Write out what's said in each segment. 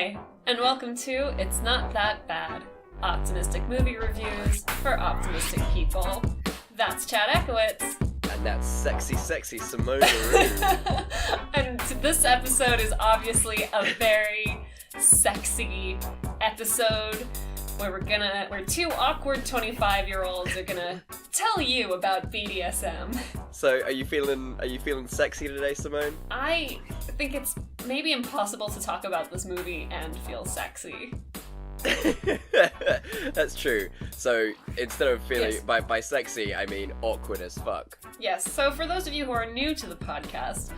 Hi, and welcome to It's Not That Bad, optimistic movie reviews for optimistic people. That's Chad Ekowitz. And that's sexy Simone. And this episode is obviously a very sexy episode where we're two awkward 25-year-olds are gonna tell you about BDSM. So, are you feeling sexy today, Simone? I think it's maybe impossible to talk about this movie and feel sexy. That's true. So, instead of feeling by sexy, I mean awkward as fuck. Yes, so for those of you who are new to the podcast,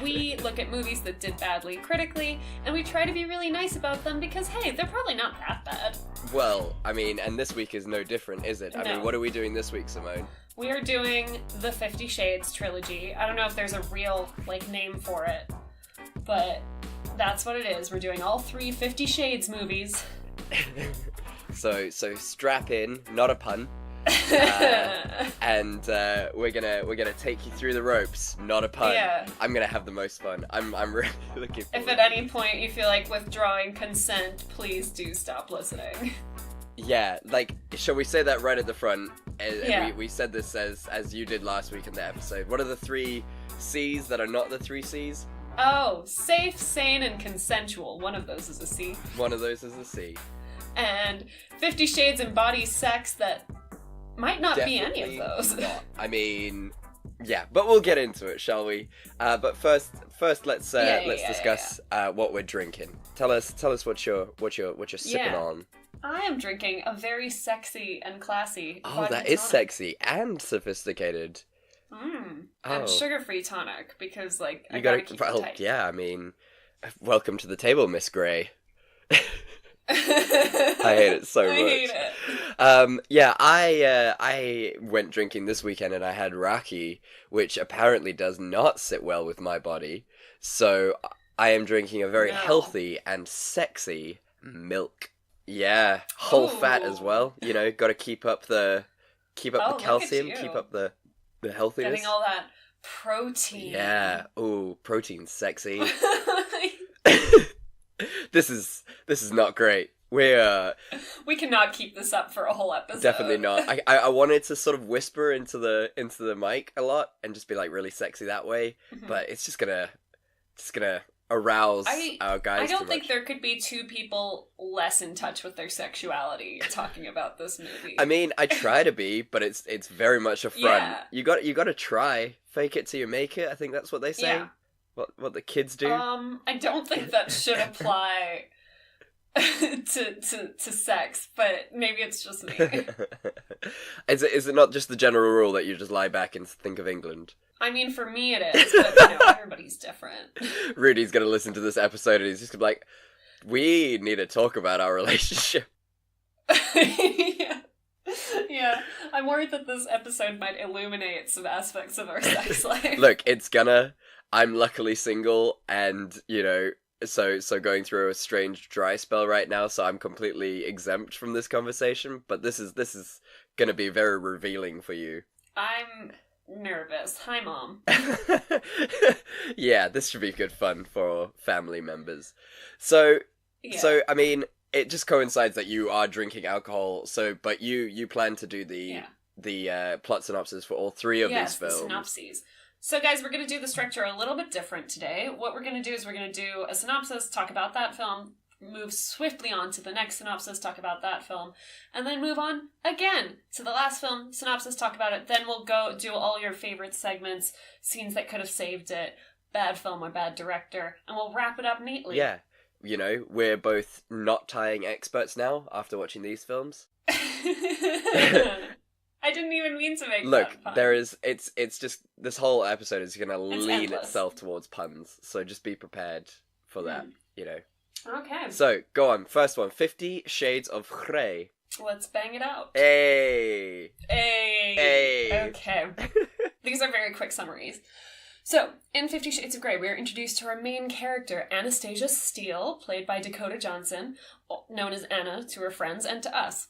we look at movies that did badly critically, and we try to be really nice about them because, hey, they're probably not that bad. Well, I mean, and this week is no different, is it? No. I mean, what are we doing this week, Simone? We are doing the 50 Shades trilogy. I don't know if there's a real, name for it, but that's what it is. We're doing all three 50 Shades movies. So strap in, not a pun. And we're gonna take you through the ropes, not a pun. Yeah. I'm gonna have the most fun. I'm really looking forward. If at any point you feel like withdrawing consent, please do stop listening. Yeah, shall we say that right at the front? Yeah. We said this as you did last week in the episode. What are the 3 C's that are not the 3 C's? Oh, safe, sane, and consensual. One of those is a C. One of those is a C. And 50 Shades embodies sex that might not Definitely be any of those. Not. I mean, yeah, but we'll get into it, shall we? But first, let's discuss what we're drinking. Tell us what you're sipping on. I am drinking a very sexy and classy Oh, vodka that is tonic. sexy and sophisticated. And sugar-free tonic because I You gotta keep it well, tight. yeah. I mean, welcome to the table, Miss Grey. I hate it so much. I hate it. Yeah, I went drinking this weekend and I had raki, which apparently does not sit well with my body. So I am drinking a very healthy and sexy milk. Yeah, whole fat as well. You know, got to keep up the calcium, keep up the healthiness. Getting all that protein. Yeah. Ooh, protein's sexy. This is not great. We cannot keep this up for a whole episode. Definitely not. I wanted to sort of whisper into the mic a lot and just be really sexy that way, but it's just gonna arouse our guys. I don't too think much. there could be two people less in touch with their sexuality talking about this movie. I mean, I try to be, but it's very much a front. Yeah. You got to try. Fake it till you make it. I think that's what they say. Yeah. What the kids do. I don't think that should apply to sex, but maybe it's just me. Is it not just the general rule that you just lie back and think of England? I mean, for me it is, but everybody's different. Rudy's gonna listen to this episode and he's just gonna be like, we need to talk about our relationship. Yeah. I'm worried that this episode might illuminate some aspects of our sex life. Look, I'm luckily single and, so going through a strange dry spell right now, so I'm completely exempt from this conversation, but this is gonna be very revealing for you. I'm nervous. Hi, Mom. Yeah, this should be good fun for family members. So I mean, it just coincides that you are drinking alcohol, but you plan to do the plot synopsis for all 3 of these films. Yes, the synopses. So guys, we're going to do the structure a little bit different today. What we're going to do is we're going to do a synopsis, talk about that film, move swiftly on to the next synopsis, talk about that film, and then move on again to the last film, synopsis, talk about it. Then we'll go do all your favorite segments, scenes that could have saved it, bad film or bad director, and we'll wrap it up neatly. Yeah. We're both not tying experts now after watching these films. I didn't even mean to make Look, that pun. there is, it's just, this whole episode is going to lean endless. itself towards puns, so just be prepared for that, Okay. So, go on, first one, 50 Shades of Grey. Let's bang it out. Hey! Okay. These are very quick summaries. So, in 50 Shades of Grey, we are introduced to our main character, Anastasia Steele, played by Dakota Johnson, known as Anna to her friends and to us.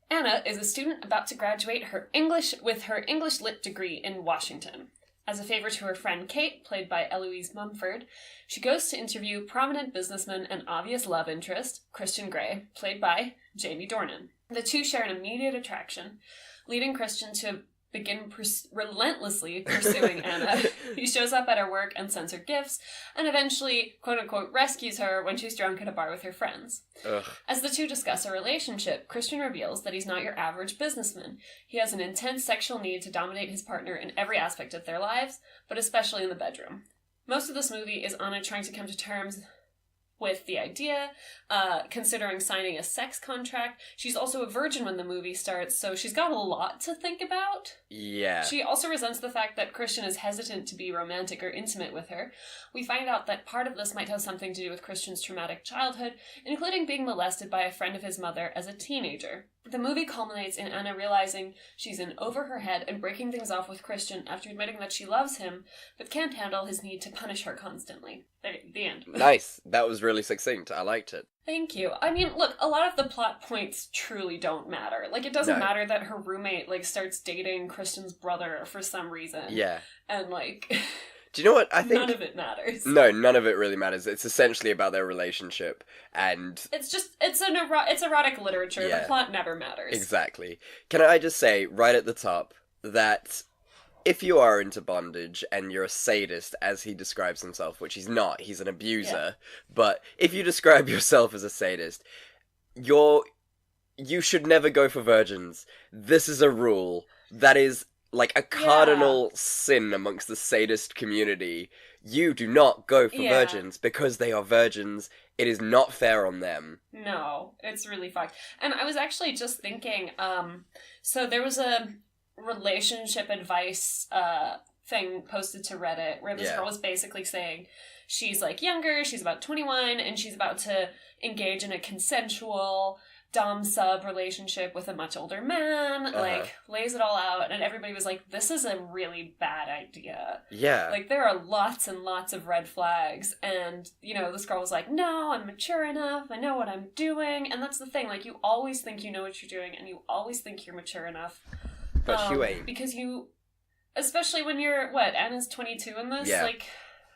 Anna is a student about to graduate with her English Lit degree in Washington. As a favor to her friend Kate, played by Eloise Mumford, she goes to interview prominent businessman and obvious love interest, Christian Grey, played by Jamie Dornan. The two share an immediate attraction, leading Christian to begin relentlessly pursuing Anna. He shows up at her work and sends her gifts, and eventually, quote-unquote, rescues her when she's drunk at a bar with her friends. Ugh. As the two discuss a relationship, Christian reveals that he's not your average businessman. He has an intense sexual need to dominate his partner in every aspect of their lives, but especially in the bedroom. Most of this movie is Anna trying to come to terms with the idea, considering signing a sex contract. She's also a virgin when the movie starts, so she's got a lot to think about. Yeah. She also resents the fact that Christian is hesitant to be romantic or intimate with her. We find out that part of this might have something to do with Christian's traumatic childhood, including being molested by a friend of his mother as a teenager. The movie culminates in Anna realizing she's in over her head and breaking things off with Christian after admitting that she loves him, but can't handle his need to punish her constantly. There, the end. Nice. That was really succinct. I liked it. Thank you. I mean, look, a lot of the plot points truly don't matter. Like, it doesn't matter that her roommate, like, starts dating Christian's brother for some reason. Yeah. And, like... Do you know what I think? None of it matters. No, none of it really matters. It's essentially about their relationship, and it's erotic literature. Yeah. The plot never matters. Exactly. Can I just say right at the top that if you are into bondage and you're a sadist, as he describes himself, which he's not, he's an abuser, but if you describe yourself as a sadist, you should never go for virgins. This is a rule that is like a cardinal sin amongst the sadist community. You do not go for virgins because they are virgins. It is not fair on them. No, it's really fucked. And I was actually just thinking, so there was a relationship advice thing posted to Reddit where this girl was basically saying she's like younger, she's about 21, and she's about to engage in a consensual dom-sub relationship with a much older man, like, lays it all out, and everybody was like, this is a really bad idea. Yeah. Like, there are lots and lots of red flags, and, you know, this girl was like, no, I'm mature enough, I know what I'm doing, and that's the thing, like, you always think you know what you're doing, and you always think you're mature enough. But you ain't. Because you, especially when you're, Anna's 22 in this? Yeah. Like,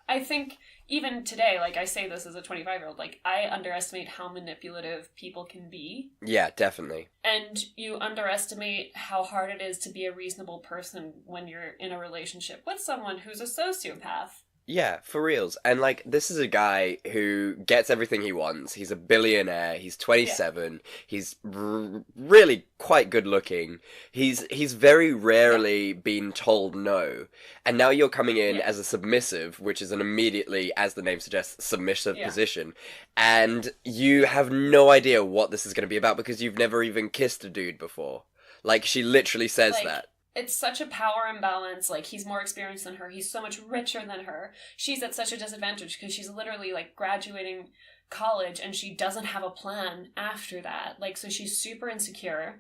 I think even today, like, I say this as a 25-year-old, like, I underestimate how manipulative people can be. Yeah, definitely. And you underestimate how hard it is to be a reasonable person when you're in a relationship with someone who's a sociopath. Yeah, for reals. And, like, this is a guy who gets everything he wants. He's a billionaire. He's 27. Yeah. He's really quite good looking. He's very rarely been told no. And now you're coming in as a submissive, which is an immediately, as the name suggests, submissive position. And you have no idea what this is going to be about because you've never even kissed a dude before. Like, she literally says that. It's such a power imbalance. Like, he's more experienced than her. He's so much richer than her. She's at such a disadvantage because she's literally, like, graduating college and she doesn't have a plan after that. Like, so she's super insecure.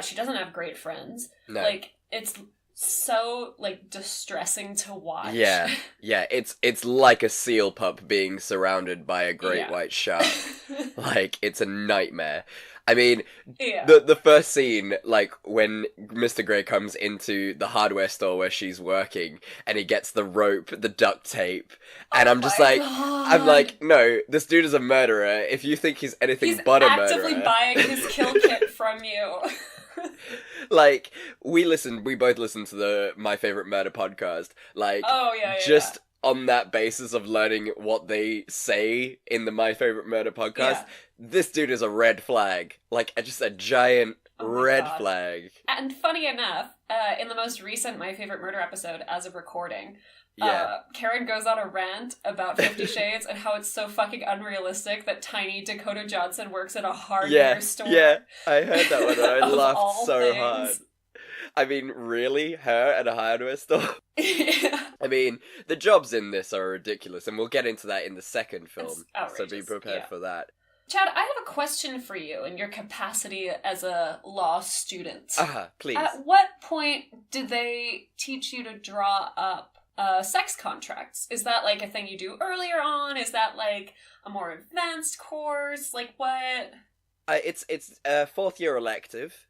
She doesn't have great friends. No. Like, it's so, like, distressing to watch. Yeah. It's like a seal pup being surrounded by a great white shark. Like, it's a nightmare. I mean, the first scene, like, when Mr. Grey comes into the hardware store where she's working, and he gets the rope, the duct tape, and I'm just like, I'm like, no, this dude is a murderer. If you think he's anything but a murderer. He's actively buying his kill kit from you. Like, we both listened to the My Favorite Murder podcast. Like, on that basis of learning what they say in the My Favorite Murder podcast, this dude is a red flag. Like, just a giant red flag. And funny enough, in the most recent My Favorite Murder episode, as of recording, Karen goes on a rant about 50 Shades and how it's so fucking unrealistic that tiny Dakota Johnson works at a hardware store. Yeah, I heard that one and I laughed so hard. I mean, really? Her at a hardware store? I mean, the jobs in this are ridiculous, and we'll get into that in the second film, so be prepared for that. Chad, I have a question for you in your capacity as a law student. Please. At what point did they teach you to draw up sex contracts? Is that, like, a thing you do earlier on? Is that, like, a more advanced course? Like, what? It's a fourth-year elective.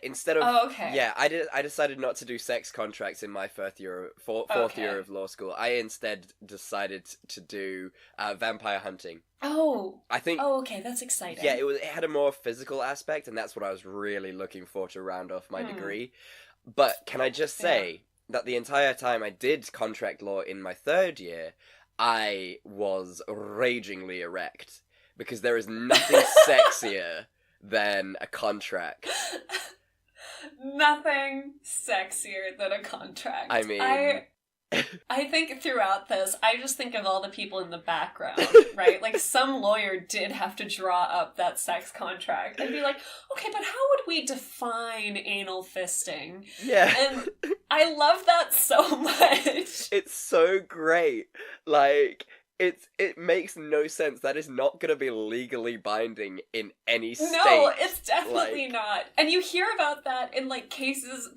Instead of Oh, okay. yeah, I decided not to do sex contracts in my fourth year of law school. I instead decided to do vampire hunting. Oh. I think Oh, okay, that's exciting. yeah, it had a more physical aspect, and that's what I was really looking for to round off my degree. But can I just say that the entire time I did contract law in my third year, I was ragingly erect because there is nothing sexier than a contract. Nothing sexier than a contract. I mean, I think throughout this, I just think of all the people in the background, right? Like, some lawyer did have to draw up that sex contract and be like, okay, but how would we define anal fisting? Yeah. And I love that so much. It's so great. Like, it makes no sense. That is not going to be legally binding in any state. No, it's definitely Like, not. And you hear about that in, like,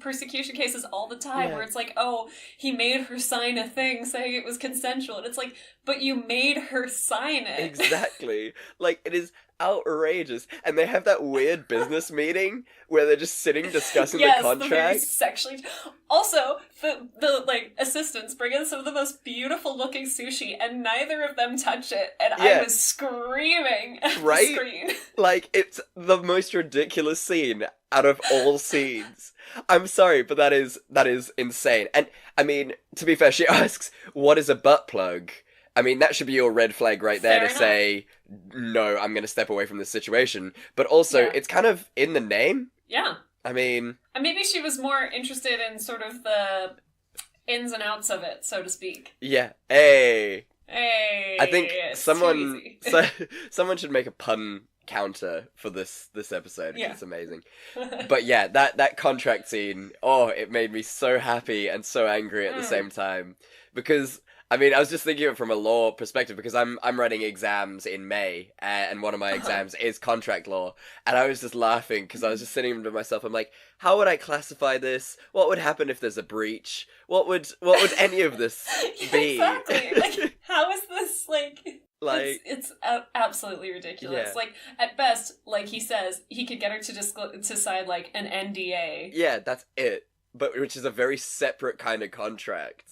persecution cases all the time, where it's like, oh, he made her sign a thing saying it was consensual. And it's like, but you made her sign it. exactly. Like, it is outrageous. And they have that weird business meeting where they're just sitting discussing the contract. The very sexually... Also, the like, assistants bring in some of the most beautiful looking sushi, and neither of them touch it, and I was screaming at the screen. Like, it's the most ridiculous scene out of all scenes. I'm sorry, but that is insane. And, I mean, to be fair, she asks, what is a butt plug? I mean, that should be your red flag right there to say, no, I'm going to step away from this situation. But also, it's kind of in the name. Yeah. I mean... And maybe she was more interested in sort of the ins and outs of it, so to speak. Yeah. Hey! I think someone should make a pun counter for this episode, because it's amazing. But yeah, that contract scene, it made me so happy and so angry at the same time. Because... I mean, I was just thinking of it from a law perspective, because I'm writing exams in May, and one of my exams is contract law, and I was just laughing, because I was just sitting to myself, I'm like, how would I classify this? What would happen if there's a breach? What would any of this be? Exactly. Like, how is this, like... It's absolutely ridiculous. Yeah. Like, at best, like he says, he could get her to sign, like, an NDA. Yeah, that's it. But which is a very separate kind of contract.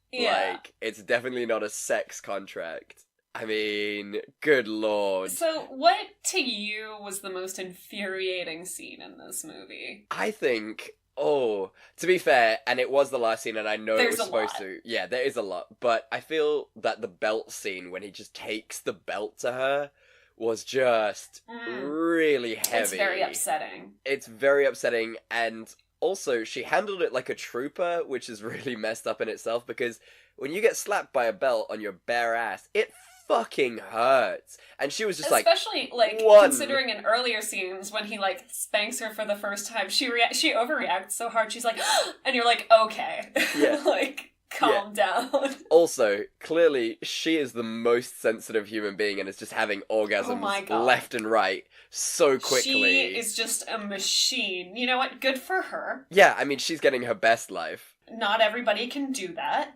Yeah. Like, it's definitely not a sex contract. I mean, good lord. So, what to you was the most infuriating scene in this movie? I think, to be fair, and it was the last scene, and I know it was supposed to. Yeah, there is a lot. But I feel that the belt scene, when he just takes the belt to her, was just really heavy. It's very upsetting. It's very upsetting, and... Also, she handled it like a trooper, which is really messed up in itself, because when you get slapped by a belt on your bare ass, it fucking hurts. And she was just especially, considering in earlier scenes when he, like, spanks her for the first time, she overreacts so hard, she's like, and you're like, okay. Yeah. Like, calm down. Also, clearly, she is the most sensitive human being and is just having orgasms left and right so quickly. She is just a machine. You know what? Good for her. Yeah, I mean, she's getting her best life. Not everybody can do that.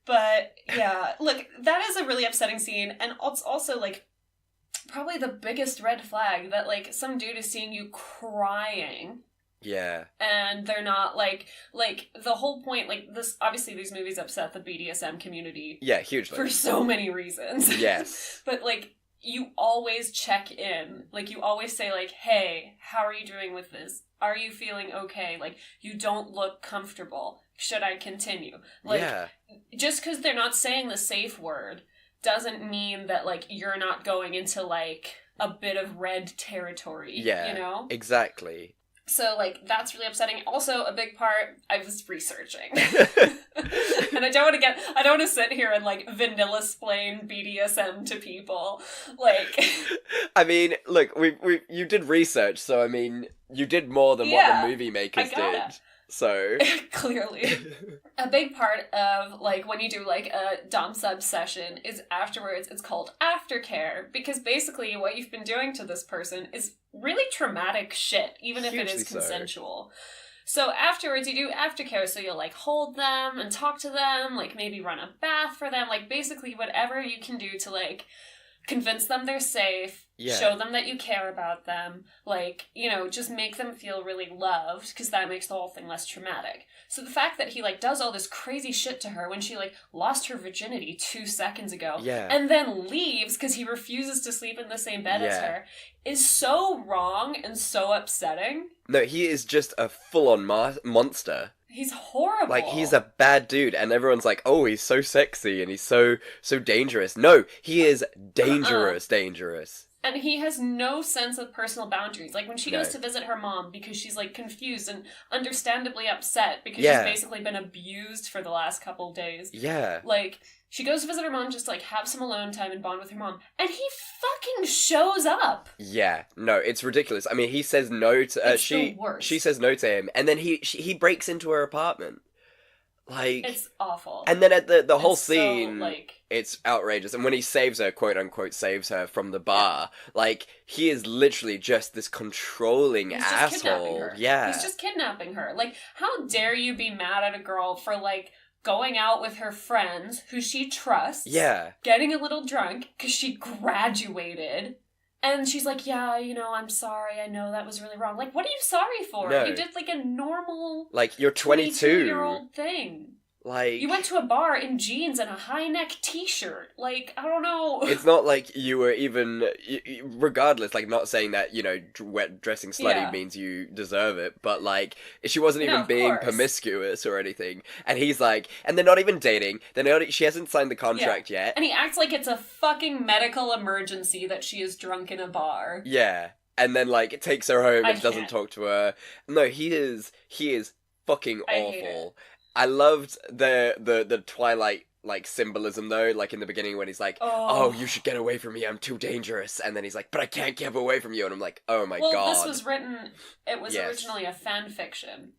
But, yeah, look, that is a really upsetting scene, and it's also, like, probably the biggest red flag that, like, some dude is seeing you crying. Yeah. And they're not, like, the whole point, like, this, obviously these movies upset the BDSM community. Yeah, hugely. For so many reasons. Yes. But, like, you always check in. Like, you always say, like, hey, how are you doing with this? Are you feeling okay? Like, you don't look comfortable. Should I continue? Like, just because they're not saying the safe word doesn't mean that, like, you're not going into, like, a bit of red territory. Yeah, you know? Exactly. So, like, that's really upsetting. Also, a big part, I was researching. And I don't want to sit here and, like, vanilla-splain BDSM to people. Like... I mean, look, you did research, so, I mean, you did more than what the movie makers did. So... Clearly. A big part of, like, when you do, like, a dom-sub session is afterwards, it's called aftercare, because basically what you've been doing to this person is really traumatic shit, even if it is consensual. So afterwards, you do aftercare, so you'll, like, hold them and talk to them, like, maybe run a bath for them, like, basically whatever you can do to, like, convince them they're safe, Yeah. show them that you care about them, like, you know, just make them feel really loved, because that makes the whole thing less traumatic. So the fact that he, like, does all this crazy shit to her when she, like, lost her virginity 2 seconds ago, and then leaves because he refuses to sleep in the same bed as her, is so wrong and so upsetting. No, he is just a full-on monster. He's horrible. Like, he's a bad dude, and everyone's like, oh, he's so sexy, and he's so dangerous. No, he is dangerous. And he has no sense of personal boundaries. Like, when she goes to visit her mom because she's, like, confused and understandably upset because she's basically been abused for the last couple days. Yeah. Like, she goes to visit her mom just to, like, have some alone time and bond with her mom. And he fucking shows up! Yeah. No, it's ridiculous. I mean, he says no to... it's the worst. She says no to him, and then he breaks into her apartment. Like... It's awful. And then at the whole scene... So, like... It's outrageous. And when he saves her, quote-unquote, saves her from the bar, like, he is literally just this controlling He's asshole. just kidnapping her. Yeah. He's just kidnapping her. Like, how dare you be mad at a girl for, like, going out with her friends, who she trusts, getting a little drunk, because she graduated, and she's like, yeah, you know, I'm sorry, I know that was really wrong. Like, what are you sorry for? No. You did, like, a normal... Like, you're 22. 22-year-old thing. Like... You went to a bar in jeans and a high-neck t-shirt. Like, I don't know. It's not like you were even... Regardless, like, not saying that, you know, dressing slutty means you deserve it, but, like, she wasn't even being promiscuous or anything. And he's like... And they're not even dating. She hasn't signed the contract yet. And he acts like it's a fucking medical emergency that she is drunk in a bar. Yeah. And then, like, it takes her home and doesn't talk to her. No, he is fucking awful. I loved the Twilight, like, symbolism, though, like, in the beginning when he's like, oh, you should get away from me, I'm too dangerous, and then he's like, but I can't get away from you, and I'm like, oh my god. Well, this was written, it was originally a fan fiction,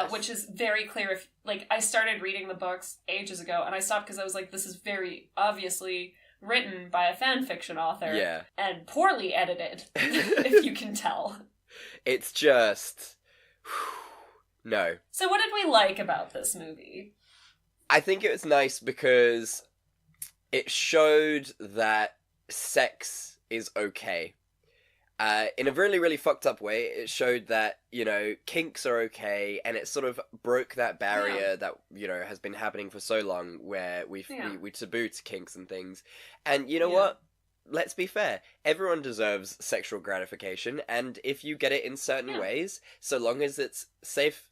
which is very clear if, like, I started reading the books ages ago, and I stopped because I was like, this is very obviously written by a fan fiction author, and poorly edited, if you can tell. It's just... No. So what did we like about this movie? I think it was nice because it showed that sex is okay. In a really, really fucked up way, it showed that, you know, kinks are okay, and it sort of broke that barrier that, you know, has been happening for so long, where we taboo to kinks and things. And you know what? Let's be fair. Everyone deserves sexual gratification, and if you get it in certain ways, so long as it's safe,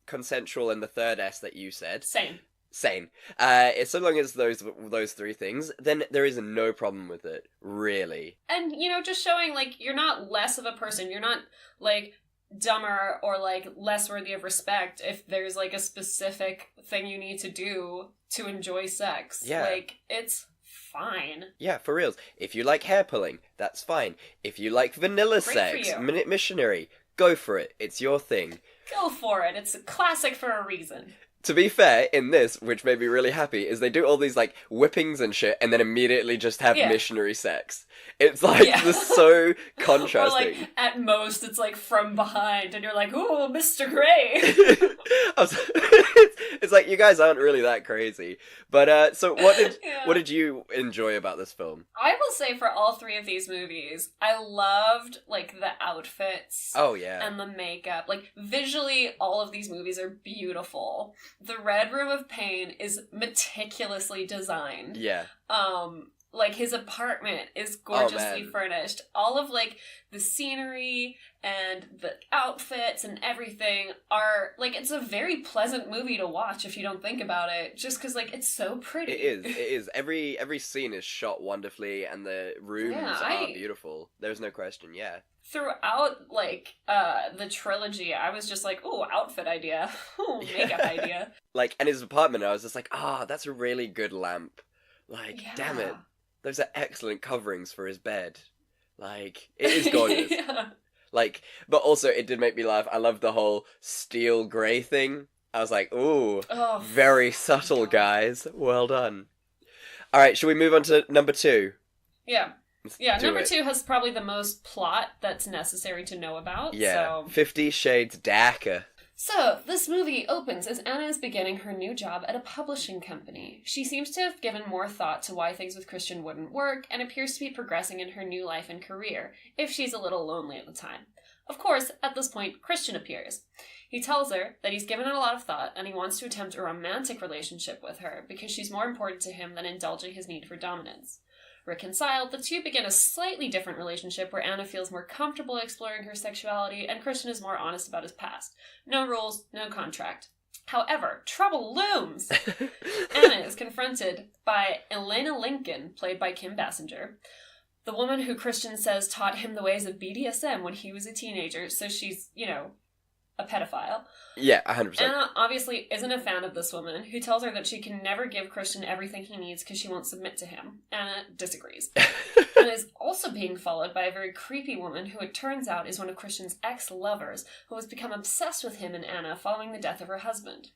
consensual, and the third S that you said. Sane. So long as those three things, then there is no problem with it, really. And, you know, just showing, like, you're not less of a person. You're not, like, dumber or, like, less worthy of respect if there's, like, a specific thing you need to do to enjoy sex. Yeah. Like, it's fine. Yeah, for reals. If you like hair pulling, that's fine. If you like vanilla sex, missionary, go for it. It's your thing. Go for it. It's a classic for a reason. To be fair, in this, which made me really happy, is they do all these, like, whippings and shit, and then immediately just have missionary sex. It's, like, so contrasting. Or, like, at most, it's, like, from behind, and you're like, ooh, Mr. Grey! It's like, you guys aren't really that crazy. But, so what did you enjoy about this film? I will say for all three of these movies, I loved, like, the outfits. Oh, yeah. And the makeup. Like, visually, all of these movies are beautiful. The Red Room of Pain is meticulously designed. Yeah. Like, his apartment is gorgeously furnished. All of, like, the scenery and the outfits and everything are, like, it's a very pleasant movie to watch if you don't think about it. Just because, like, it's so pretty. It is. Every scene is shot wonderfully, and the rooms are beautiful. There's no question, Throughout, like, the trilogy, I was just like, ooh, outfit idea. Ooh, makeup idea. Like, and his apartment, I was just like, that's a really good lamp. Like, damn it. Those are excellent coverings for his bed. Like, it is gorgeous. Like, but also, it did make me laugh. I love the whole steel grey thing. I was like, ooh, very subtle, guys. Well done. Alright, shall we move on to number 2? Yeah. Number 2 has probably the most plot that's necessary to know about. Yeah, so. 50 Shades Darker. So, this movie opens as Anna is beginning her new job at a publishing company. She seems to have given more thought to why things with Christian wouldn't work, and appears to be progressing in her new life and career, if she's a little lonely at the time. Of course, at this point, Christian appears. He tells her that he's given it a lot of thought, and he wants to attempt a romantic relationship with her, because she's more important to him than indulging his need for dominance. Reconciled, the two begin a slightly different relationship where Anna feels more comfortable exploring her sexuality and Christian is more honest about his past. No rules, no contract. However, trouble looms! Anna is confronted by Elena Lincoln, played by Kim Basinger, the woman who Christian says taught him the ways of BDSM when he was a teenager, so she's, a pedophile. Yeah, 100%. Anna obviously isn't a fan of this woman, who tells her that she can never give Christian everything he needs because she won't submit to him. Anna disagrees. Anna is also being followed by a very creepy woman who it turns out is one of Christian's ex-lovers, who has become obsessed with him and Anna following the death of her husband.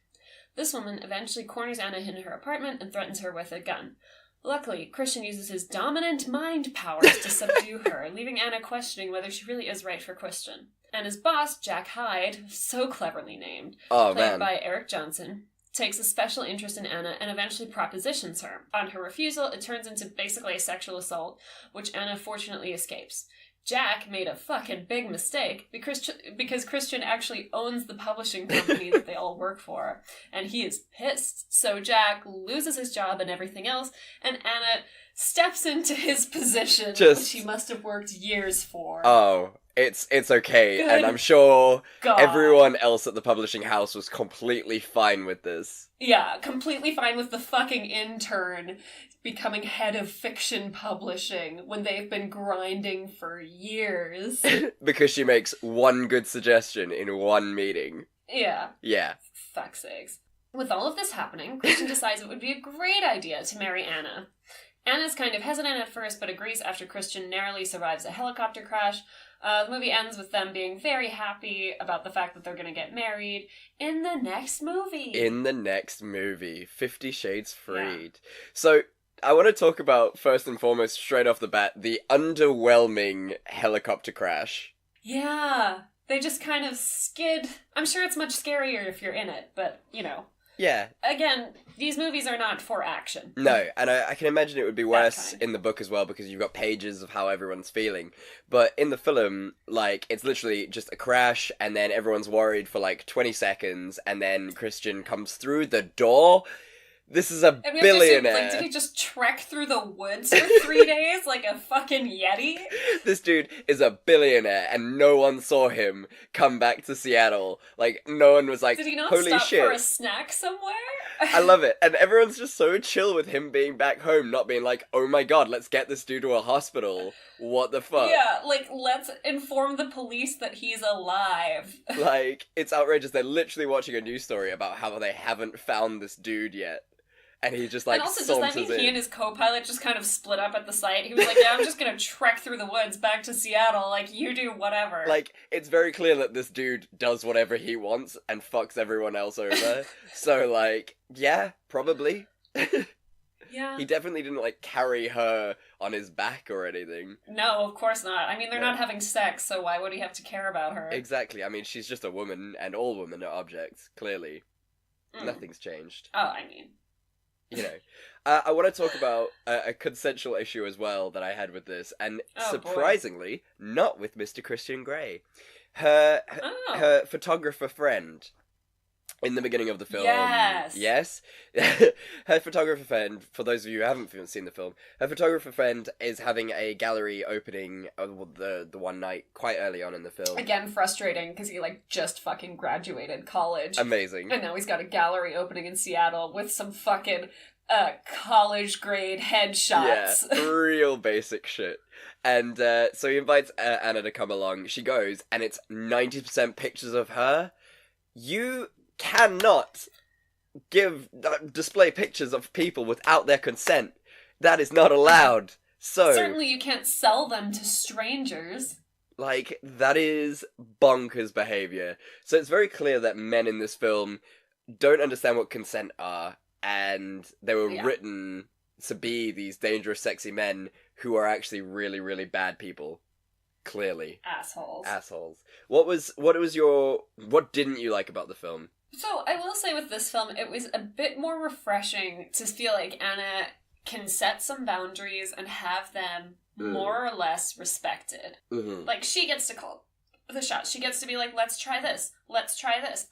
This woman eventually corners Anna in her apartment and threatens her with a gun. Luckily, Christian uses his dominant mind powers to subdue her, leaving Anna questioning whether she really is right for Christian. Anna's boss, Jack Hyde, so cleverly named, played by Eric Johnson, takes a special interest in Anna and eventually propositions her. On her refusal, it turns into basically a sexual assault, which Anna fortunately escapes. Jack made a fucking big mistake because Christian actually owns the publishing company that they all work for, and he is pissed. So Jack loses his job and everything else, and Anna steps into his position, which he must have worked years for. Oh, it's okay, Good and I'm sure God. Everyone else at the publishing house was completely fine with this. Yeah, completely fine with the fucking intern becoming head of fiction publishing when they've been grinding for years. Because she makes one good suggestion in one meeting. Yeah. Yeah. Fuck's sakes. With all of this happening, Christian decides it would be a great idea to marry Anna. Anna's kind of hesitant at first, but agrees after Christian narrowly survives a helicopter crash. The movie ends with them being very happy about the fact that they're going to get married in the next movie. 50 Shades Freed. Yeah. So, I want to talk about, first and foremost, straight off the bat, the underwhelming helicopter crash. Yeah, they just kind of skid. I'm sure it's much scarier if you're in it, but, Yeah. Again, these movies are not for action. No, and I can imagine it would be worse in the book as well, because you've got pages of how everyone's feeling. But in the film, it's literally just a crash, and then everyone's worried for 20 seconds, and then Christian comes through the door. This is a billionaire. Did he just trek through the woods for 3 days like a fucking Yeti? This dude is a billionaire, and no one saw him come back to Seattle. No one was like, holy shit. Did he not stop for a snack somewhere? I love it. And everyone's just so chill with him being back home, not being like, oh my god, let's get this dude to a hospital. What the fuck? Yeah, let's inform the police that he's alive. It's outrageous. They're literally watching a news story about how they haven't found this dude yet. And he just, and also, does that mean he and his co-pilot just kind of split up at the site? He was like, yeah, I'm just gonna trek through the woods back to Seattle, you do whatever. It's very clear that this dude does whatever he wants and fucks everyone else over. So, yeah, probably. Yeah. He definitely didn't, carry her on his back or anything. No, of course not. I mean, they're not having sex, so why would he have to care about her? Exactly. I mean, she's just a woman, and all women are objects, clearly. Nothing's changed. Oh, I mean... I want to talk about a consensual issue as well that I had with this, and surprisingly, not with Mr. Christian Grey. Her photographer friend in the beginning of the film. Yes. Her photographer friend, for those of you who haven't seen the film, her photographer friend is having a gallery opening the one night quite early on in the film. Again, frustrating, because he, just fucking graduated college. Amazing. And now he's got a gallery opening in Seattle with some fucking college-grade headshots. Yeah, real basic shit. And so he invites Anna to come along. She goes, and it's 90% pictures of her. You cannot display pictures of people without their consent. That is not allowed. So certainly you can't sell them to strangers. That is bonkers behavior. So it's very clear that men in this film don't understand what consent are, and they were written to be these dangerous, sexy men who are actually really, really bad people. Clearly. Assholes. What didn't you like about the film? So, I will say with this film, it was a bit more refreshing to feel like Anna can set some boundaries and have them more or less respected. Mm-hmm. Like, she gets to call the shots. She gets to be like, let's try this.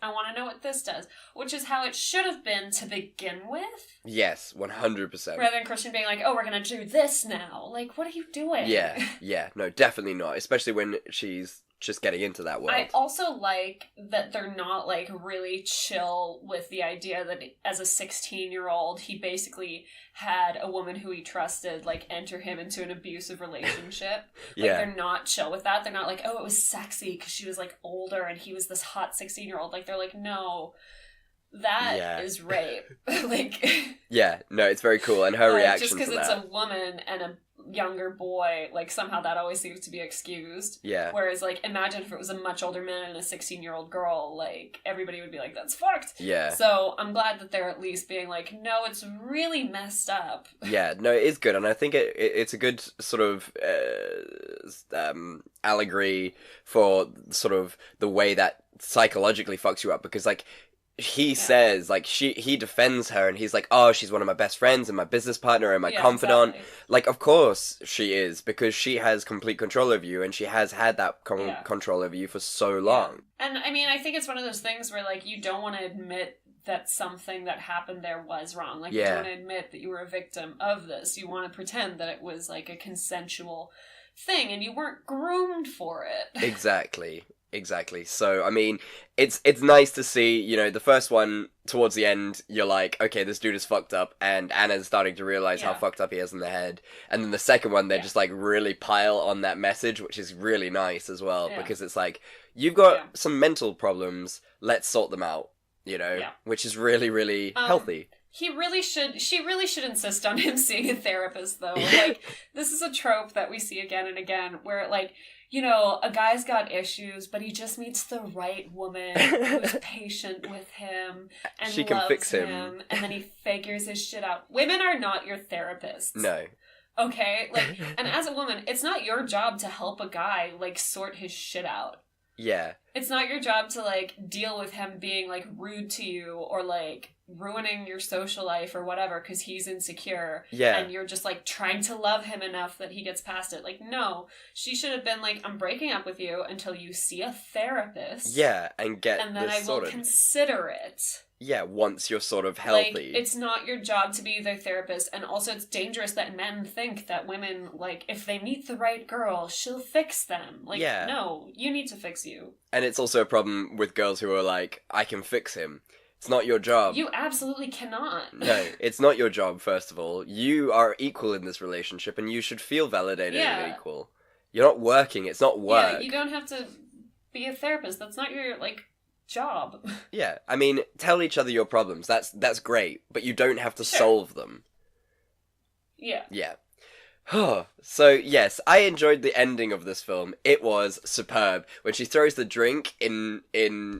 I want to know what this does. Which is how it should have been to begin with. Yes, 100%. Rather than Christian being like, oh, we're going to do this now. Like, what are you doing? Yeah. No, definitely not. Especially when she's just getting into that world. I also like that they're not, like, really chill with the idea that as a 16-year-old, he basically had a woman who he trusted, like, enter him into an abusive relationship. Like, they're not chill with that. They're not like, oh, it was sexy because she was, like, older and he was this hot 16-year-old. Like, they're like, no, that is rape. Like... Yeah, no, it's very cool. And her reaction to that. Just because it's a woman and a younger boy, like, somehow that always seems to be excused. Yeah. Whereas, like, imagine if it was a much older man and a 16-year-old girl, like, everybody would be like, that's fucked. Yeah. So, I'm glad that they're at least being like, no, it's really messed up. Yeah, no, it is good, and I think it's a good sort of allegory for sort of the way that psychologically fucks you up, because, like, he says, like, he defends her, and he's like, oh, she's one of my best friends and my business partner and my confidant. Exactly. Like, of course she is, because she has complete control over you, and she has had that control over you for so long. Yeah. And, I mean, I think it's one of those things where, like, you don't want to admit that something that happened there was wrong. Like, you don't want to admit that you were a victim of this. You want to pretend that it was, like, a consensual thing, and you weren't groomed for it. Exactly. So, I mean, it's nice to see, you know, the first one, towards the end, you're like, okay, this dude is fucked up, and Anna's starting to realize how fucked up he is in the head. And then the second one, they're just, like, really pile on that message, which is really nice as well, because it's like, you've got some mental problems, let's sort them out, you know, which is really, really healthy. She really should insist on him seeing a therapist, though. Like, this is a trope that we see again and again, where, like, you know, a guy's got issues, but he just meets the right woman who's patient with him and she can loves fix him, and then he figures his shit out. Women are not your therapists. No. Okay? Like, and as a woman, it's not your job to help a guy, like, sort his shit out. Yeah. It's not your job to, like, deal with him being, like, rude to you or, like, ruining your social life or whatever because he's insecure. Yeah. And you're just, like, trying to love him enough that he gets past it. Like, no. She should have been like, I'm breaking up with you until you see a therapist. Yeah, and get and then this I will consider it. Yeah, once you're sort of healthy. Like, it's not your job to be their therapist, and also it's dangerous that men think that women, like, if they meet the right girl, she'll fix them. Like, no, you need to fix you. And it's also a problem with girls who are like, I can fix him. It's not your job. You absolutely cannot. No, it's not your job, first of all. You are equal in this relationship, and you should feel validated and equal. You're not working, it's not work. Yeah, you don't have to be a therapist. That's not your, like, job. Yeah, I mean, tell each other your problems. That's great, but you don't have to solve them. Yeah. Yeah. So, yes, I enjoyed the ending of this film. It was superb. When she throws the drink in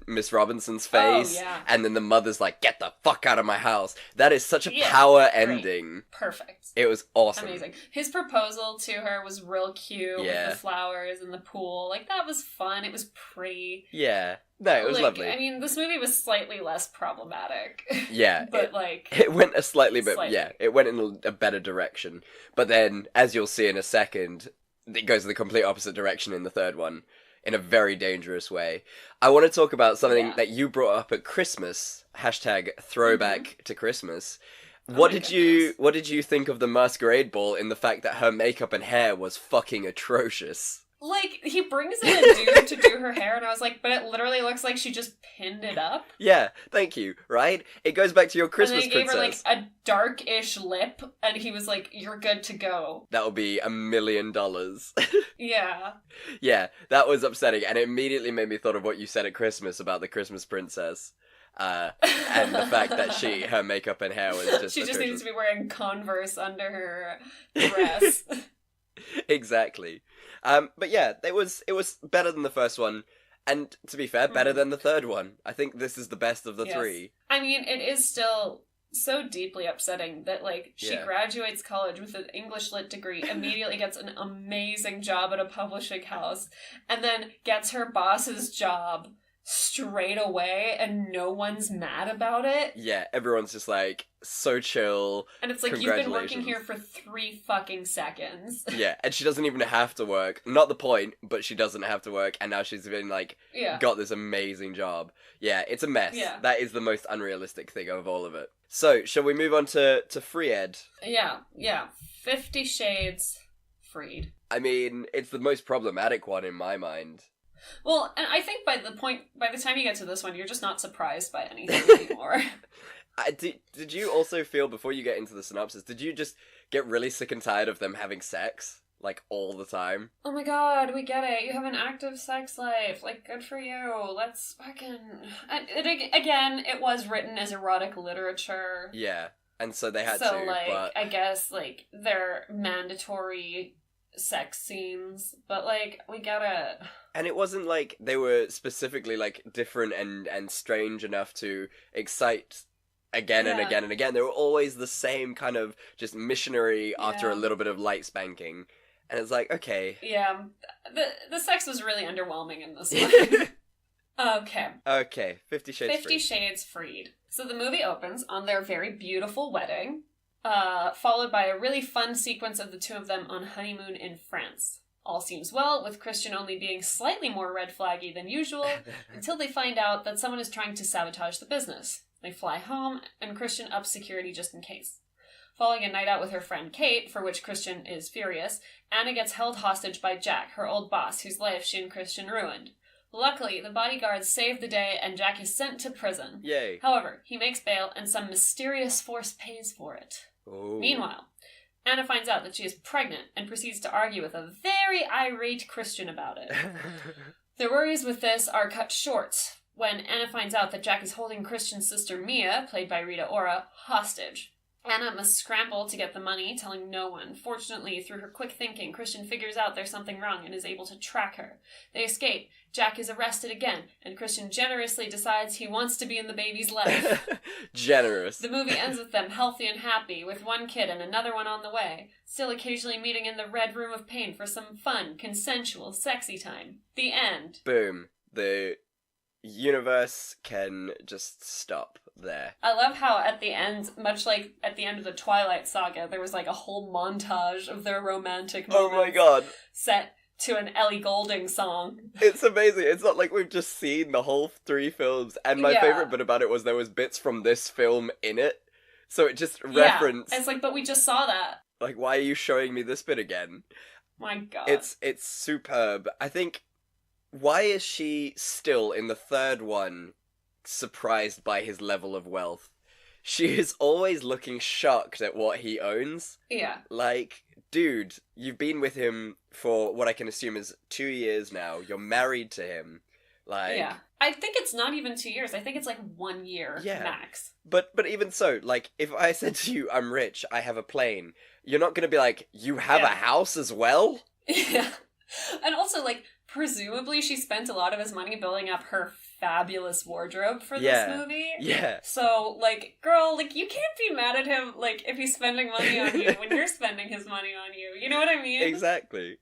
Miss Robinson's face, and then the mother's like, get the fuck out of my house. That is such a power ending. Perfect. It was awesome. Amazing. His proposal to her was real cute with the flowers and the pool. Like, that was fun. It was pretty. Yeah. No, it was lovely. I mean, this movie was slightly less problematic. Yeah. But, it went a slightly bit, it went in a better direction. But then, as you'll see in a second, it goes in the complete opposite direction in the third one, in a very dangerous way. I want to talk about something that you brought up at Christmas, #throwback to Christmas. What did you think of the masquerade ball in the fact that her makeup and hair was fucking atrocious? Like, he brings in a dude to do her hair, and I was like, but it literally looks like she just pinned it up. Yeah, thank you, right? It goes back to your Christmas princess. And they gave her, like, a dark-ish lip, and he was like, you're good to go. That'll be $1 million. Yeah. Yeah, that was upsetting, and it immediately made me thought of what you said at Christmas about the Christmas princess. And the fact that her makeup and hair was just She just atrocious. needs to be wearing Converse under her dress. Exactly. But yeah, it was better than the first one, and to be fair, better than the third one. I think this is the best of the three. I mean, it is still so deeply upsetting that, like, she Yeah. graduates college with an English lit degree, immediately gets an amazing job at a publishing house, and then gets her boss's job straight away, and no one's mad about it. Yeah, everyone's just like, so chill. And it's like, you've been working here for 3 fucking seconds. Yeah, and she doesn't even have to work. Not the point, but she doesn't have to work, and now she's been, like, got this amazing job. Yeah, it's a mess. Yeah. That is the most unrealistic thing of all of it. So, shall we move on to Free Ed? Yeah. 50 Shades Freed. I mean, it's the most problematic one in my mind. Well, and I think by the time you get to this one, you're just not surprised by anything anymore. Did you also feel, before you get into the synopsis, did you just get really sick and tired of them having sex? Like, all the time? Oh my god, we get it. You have an active sex life. Like, good for you. Let's fucking... Again, it was written as erotic literature. Yeah, and so they had to, So, like, but... I guess, like, they're mandatory sex scenes, but, like, we get it. And it wasn't like they were specifically, like, different and strange enough to excite again and again and again. They were always the same kind of just missionary after a little bit of light spanking. And it's like, okay. Yeah, the sex was really underwhelming in this one. Okay, 50 Shades 50 Shades Freed. So the movie opens on their very beautiful wedding, followed by a really fun sequence of the two of them on honeymoon in France. All seems well, with Christian only being slightly more red flaggy than usual, until they find out that someone is trying to sabotage the business. They fly home, and Christian ups security just in case. Following a night out with her friend Kate, for which Christian is furious, Anna gets held hostage by Jack, her old boss, whose life she and Christian ruined. Luckily, the bodyguards save the day and Jack is sent to prison. Yay. However, he makes bail and some mysterious force pays for it. Ooh. Meanwhile, Anna finds out that she is pregnant and proceeds to argue with a very irate Christian about it. Their worries with this are cut short when Anna finds out that Jack is holding Christian's sister Mia, played by Rita Ora, hostage. Anna must scramble to get the money, telling no one. Fortunately, through her quick thinking, Christian figures out there's something wrong and is able to track her. They escape. Jack is arrested again, and Christian generously decides he wants to be in the baby's life. Generous. The movie ends with them healthy and happy, with one kid and another one on the way, still occasionally meeting in the Red Room of Pain for some fun, consensual, sexy time. The end. Boom. The universe can just stop there. I love how at the end, much like at the end of the Twilight Saga, there was like a whole montage of their romantic moments. Oh my god. Set to an Ellie Goulding song. It's amazing. It's not like we've just seen the whole 3 films. And my favorite bit about it was there was bits from this film in it. So it just referenced... It's like, but we just saw that. Like, why are you showing me this bit again? My god. It's superb. I think... Why is she still, in the third one, surprised by his level of wealth? She is always looking shocked at what he owns. Yeah. Like, dude, you've been with him for what I can assume is 2 years now. You're married to him. Like... Yeah. I think it's not even 2 years. I think it's like 1 year max. But even so, like, if I said to you, I'm rich, I have a plane, you're not gonna be like, you have a house as well? Yeah. And also, like, presumably she spent a lot of his money building up her fabulous wardrobe for this movie. Yeah. So, like, girl, like, you can't be mad at him, like, if he's spending money on you when you're spending his money on you. You know what I mean? Exactly.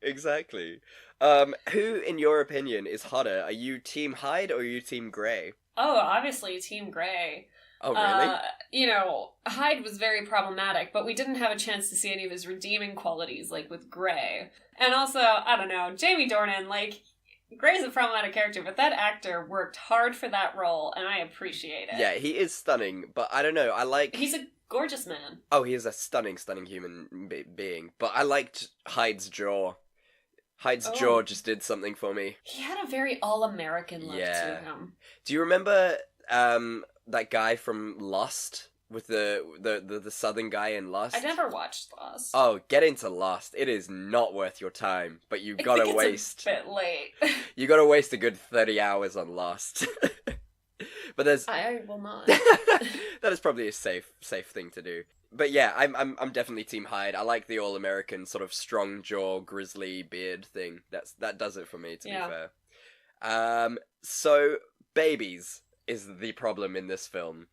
Who, in your opinion, is hotter? Are you Team Hyde or are you Team Grey? Oh, obviously Team Grey. Oh, really? You know, Hyde was very problematic, but we didn't have a chance to see any of his redeeming qualities, like with Grey. And also, I don't know, Jamie Dornan, like, Grey's a problematic character, but that actor worked hard for that role, and I appreciate it. Yeah, he is stunning, but I don't know, I like... He's a gorgeous man. Oh, he is a stunning human being, but I liked Hyde's jaw. Hyde's jaw just did something for me. He had a very all-American look to him. Do you remember, that guy from Lost? With the southern guy in Lost? I never watched Lost. Oh, get into Lost. It is not worth your time, but you gotta waste... I think it's a bit late. You gotta waste a good 30 hours on Lost. But there's... I will not. That is probably a safe thing to do. But yeah, I'm definitely Team Hyde. I like the all-American sort of strong jaw, grizzly beard thing. That does it for me, to be fair. So babies is the problem in this film.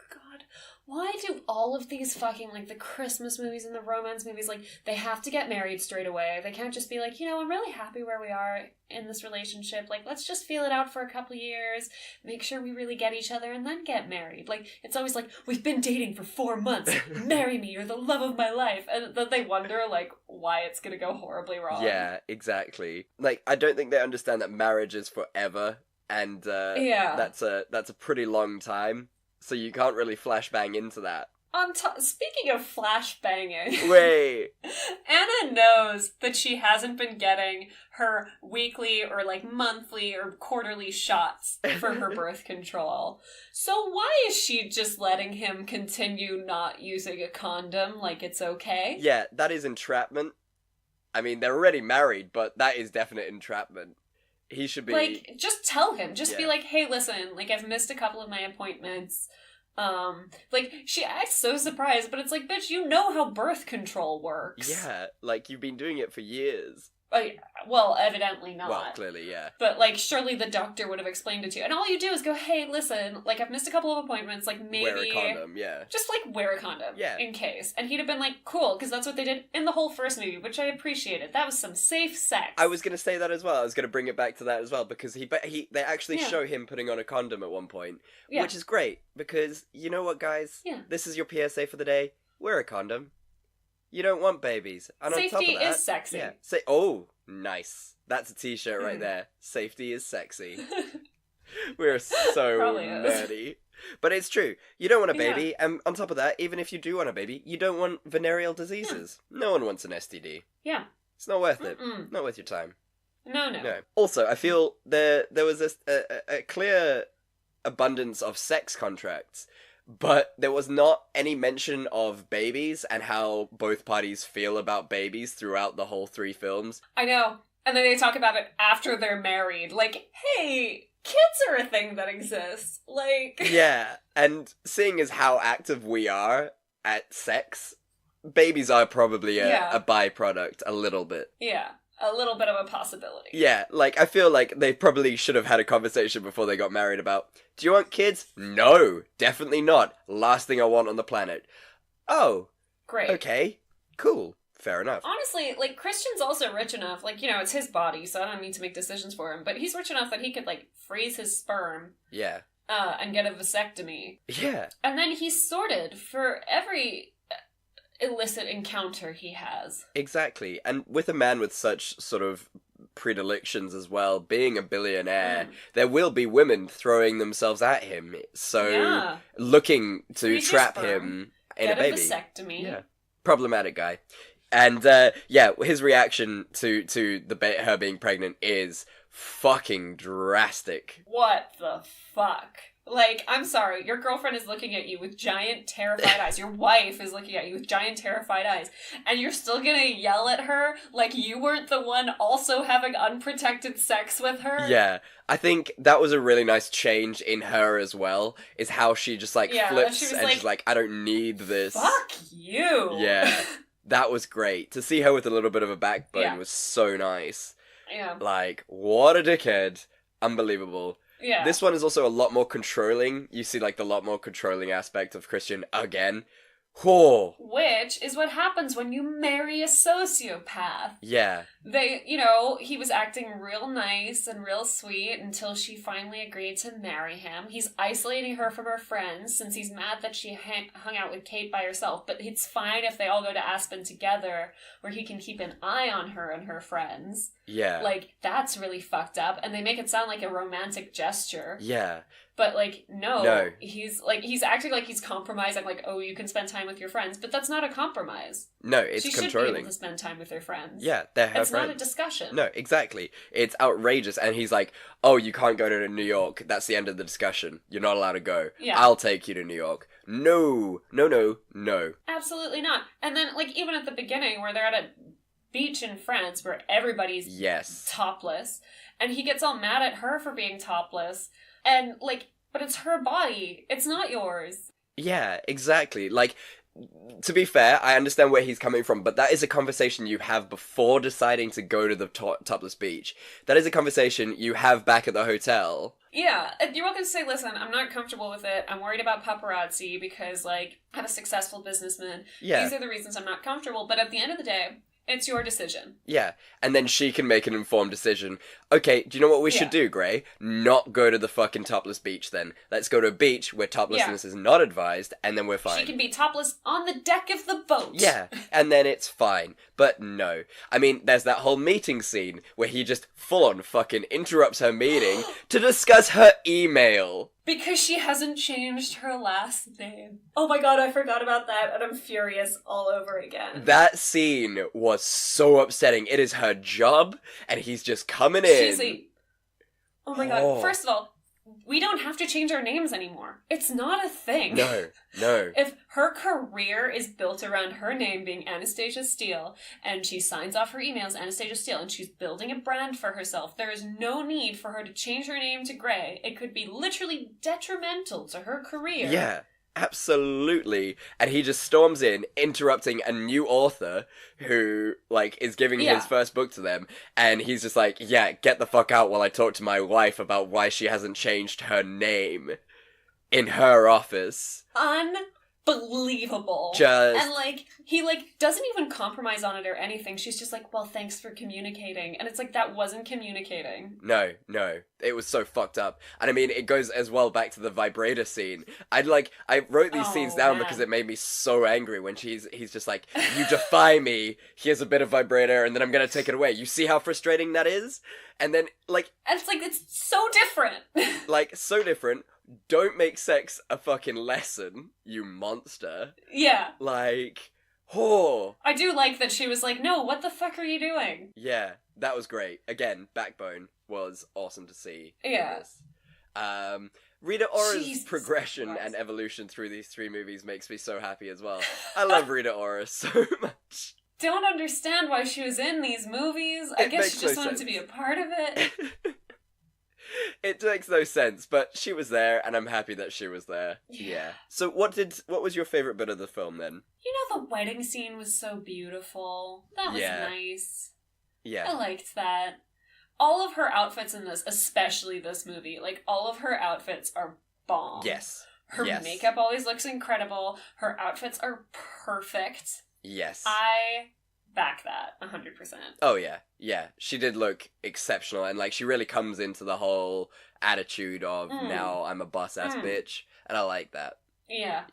God, why do all of these fucking, like, the Christmas movies and the romance movies, like, they have to get married straight away? They can't just be like, you know, I'm really happy where we are in this relationship. Like, let's just feel it out for a couple of years, make sure we really get each other, and then get married. Like, it's always like, we've been dating for 4 months. Marry me, you're the love of my life. And then they wonder, like, why it's gonna go horribly wrong. Yeah, exactly. Like, I don't think they understand that marriage is forever, and that's a pretty long time. So you can't really flashbang into that. Speaking of flashbanging... Wait! Anna knows that she hasn't been getting her weekly or, like, monthly or quarterly shots for her birth control. So why is she just letting him continue not using a condom like it's okay? Yeah, that is entrapment. I mean, they're already married, but that is definite entrapment. He should be... Like, just tell him. Just be like, hey, listen, like, I've missed a couple of my appointments. Like, she acts so surprised, but it's like, bitch, you know how birth control works. Yeah, like, you've been doing it for years. Well, evidently not. Well, clearly, yeah. But, like, surely the doctor would have explained it to you. And all you do is go, hey, listen, like, I've missed a couple of appointments, like, maybe... Wear a condom, yeah. Just, like, wear a condom. Yeah. In case. And he'd have been like, cool, because that's what they did in the whole first movie, which I appreciated. That was some safe sex. I was going to say that as well. I was going to bring it back to that as well, because they actually show him putting on a condom at one point, which is great, because, you know what, guys? Yeah. This is your PSA for the day. Wear a condom. You don't want babies. And Safety on top of that, is sexy. Yeah. Oh, nice. That's a t-shirt right there. Safety is sexy. We're so nerdy. But it's true. You don't want a baby, and on top of that, even if you do want a baby, you don't want venereal diseases. Yeah. No one wants an STD. Yeah. It's not worth it. Not worth your time. No. Also, I feel there was a clear abundance of sex contracts, but there was not any mention of babies and how both parties feel about babies throughout the whole 3 films. I know. And then they talk about it after they're married. Like, hey, kids are a thing that exists. Like... Yeah, and seeing as how active we are at sex, babies are probably a byproduct, a little bit. Yeah, a little bit of a possibility. Yeah, like, I feel like they probably should have had a conversation before they got married about, do you want kids? No, definitely not. Last thing I want on the planet. Oh. Great. Okay, cool. Fair enough. Honestly, like, Christian's also rich enough, like, you know, it's his body, so I don't mean to make decisions for him, but he's rich enough that he could, like, freeze his sperm. Yeah. And get a vasectomy. Yeah. And then he's sorted for every illicit encounter he has. Exactly. And with a man with such sort of predilections as well, being a billionaire, there will be women throwing themselves at him, so looking to freeze trap him in a baby. Get a vasectomy. Yeah. Problematic guy. And, his reaction to her being pregnant is fucking drastic. What the fuck? Like, I'm sorry, your girlfriend is looking at you with giant, terrified eyes. Your wife is looking at you with giant, terrified eyes. And you're still gonna yell at her like you weren't the one also having unprotected sex with her? Yeah. I think that was a really nice change in her as well, is how she just, like, flips and she's like, I don't need this. Fuck you! Yeah. That was great. To see her with a little bit of a backbone was so nice. Yeah. Like, what a dickhead. Unbelievable. Yeah. This one is also a lot more controlling. You see, like, the lot more controlling aspect of Christian again. Whoa. Which is what happens when you marry a sociopath. Yeah. He was acting real nice and real sweet until she finally agreed to marry him. He's isolating her from her friends since he's mad that she hung out with Kate by herself, but it's fine if they all go to Aspen together where he can keep an eye on her and her friends. Yeah. Like, that's really fucked up, and they make it sound like a romantic gesture. Yeah. But, like, no. He's acting like he's compromising, like, oh, you can spend time with your friends, but that's not a compromise. No, it's controlling. She should be able to spend time with her friends. Yeah, they're her friends. It's not a discussion. No, exactly. It's outrageous, and he's like, oh, you can't go to New York. That's the end of the discussion. You're not allowed to go. Yeah. I'll take you to New York. No. Absolutely not. And then, like, even at the beginning, where they're at a beach in France, where everybody's topless, and he gets all mad at her for being topless, and, like, but it's her body. It's not yours. Yeah, exactly. Like, to be fair, I understand where he's coming from, but that is a conversation you have before deciding to go to the topless beach. That is a conversation you have back at the hotel. Yeah, you're welcome to say, listen, I'm not comfortable with it. I'm worried about paparazzi because, like, I'm a successful businessman. Yeah. These are the reasons I'm not comfortable. But at the end of the day, it's your decision. Yeah, and then she can make an informed decision. Okay, do you know what we should do, Grey? Not go to the fucking topless beach then. Let's go to a beach where toplessness is not advised, and then we're fine. She can be topless on the deck of the boat. Yeah, and then it's fine. But no. I mean, there's that whole meeting scene where he just full-on fucking interrupts her meeting to discuss her email. Because she hasn't changed her last name. Oh my god, I forgot about that, and I'm furious all over again. That scene was so upsetting. It is her job, and he's just coming in. Oh my god, first of all, we don't have to change our names anymore. It's not a thing. No. If her career is built around her name being Anastasia Steele, and she signs off her emails Anastasia Steele, and she's building a brand for herself, there is no need for her to change her name to Grey. It could be literally detrimental to her career. Yeah. Absolutely. And he just storms in, interrupting a new author who, like, is giving his first book to them. And he's just like, yeah, get the fuck out while I talk to my wife about why she hasn't changed her name in her office. Unbelievable. And, like, he, like, doesn't even compromise on it or anything. She's just like, well, thanks for communicating. And it's like, that wasn't communicating. No. It was so fucked up. And I mean, it goes as well back to the vibrator scene. I wrote these scenes down because it made me so angry when he's just like, you defy me, here's a bit of vibrator, and then I'm gonna take it away. You see how frustrating that is? And then, like... And it's like, it's so different. Like, so different. Don't make sex a fucking lesson, you monster. Yeah. Like, I do like that she was like, no, what the fuck are you doing? Yeah, that was great. Again, Backbone was awesome to see. Yeah. Rita Ora's progression and evolution through these three movies makes me so happy as well. I love Rita Ora so much. Don't understand why she was in these movies. I guess she just wanted to be a part of it. It makes no sense, but she was there, and I'm happy that she was there. Yeah. So what was your favourite bit of the film, then? You know, the wedding scene was so beautiful. That was nice. Yeah. I liked that. All of her outfits in this, especially this movie, like, all of her outfits are bomb. Yes. Her makeup always looks incredible. Her outfits are perfect. Yes. I back that 100%. Oh yeah. She did look exceptional, and like she really comes into the whole attitude of now I'm a boss ass bitch, and I like that. Yeah.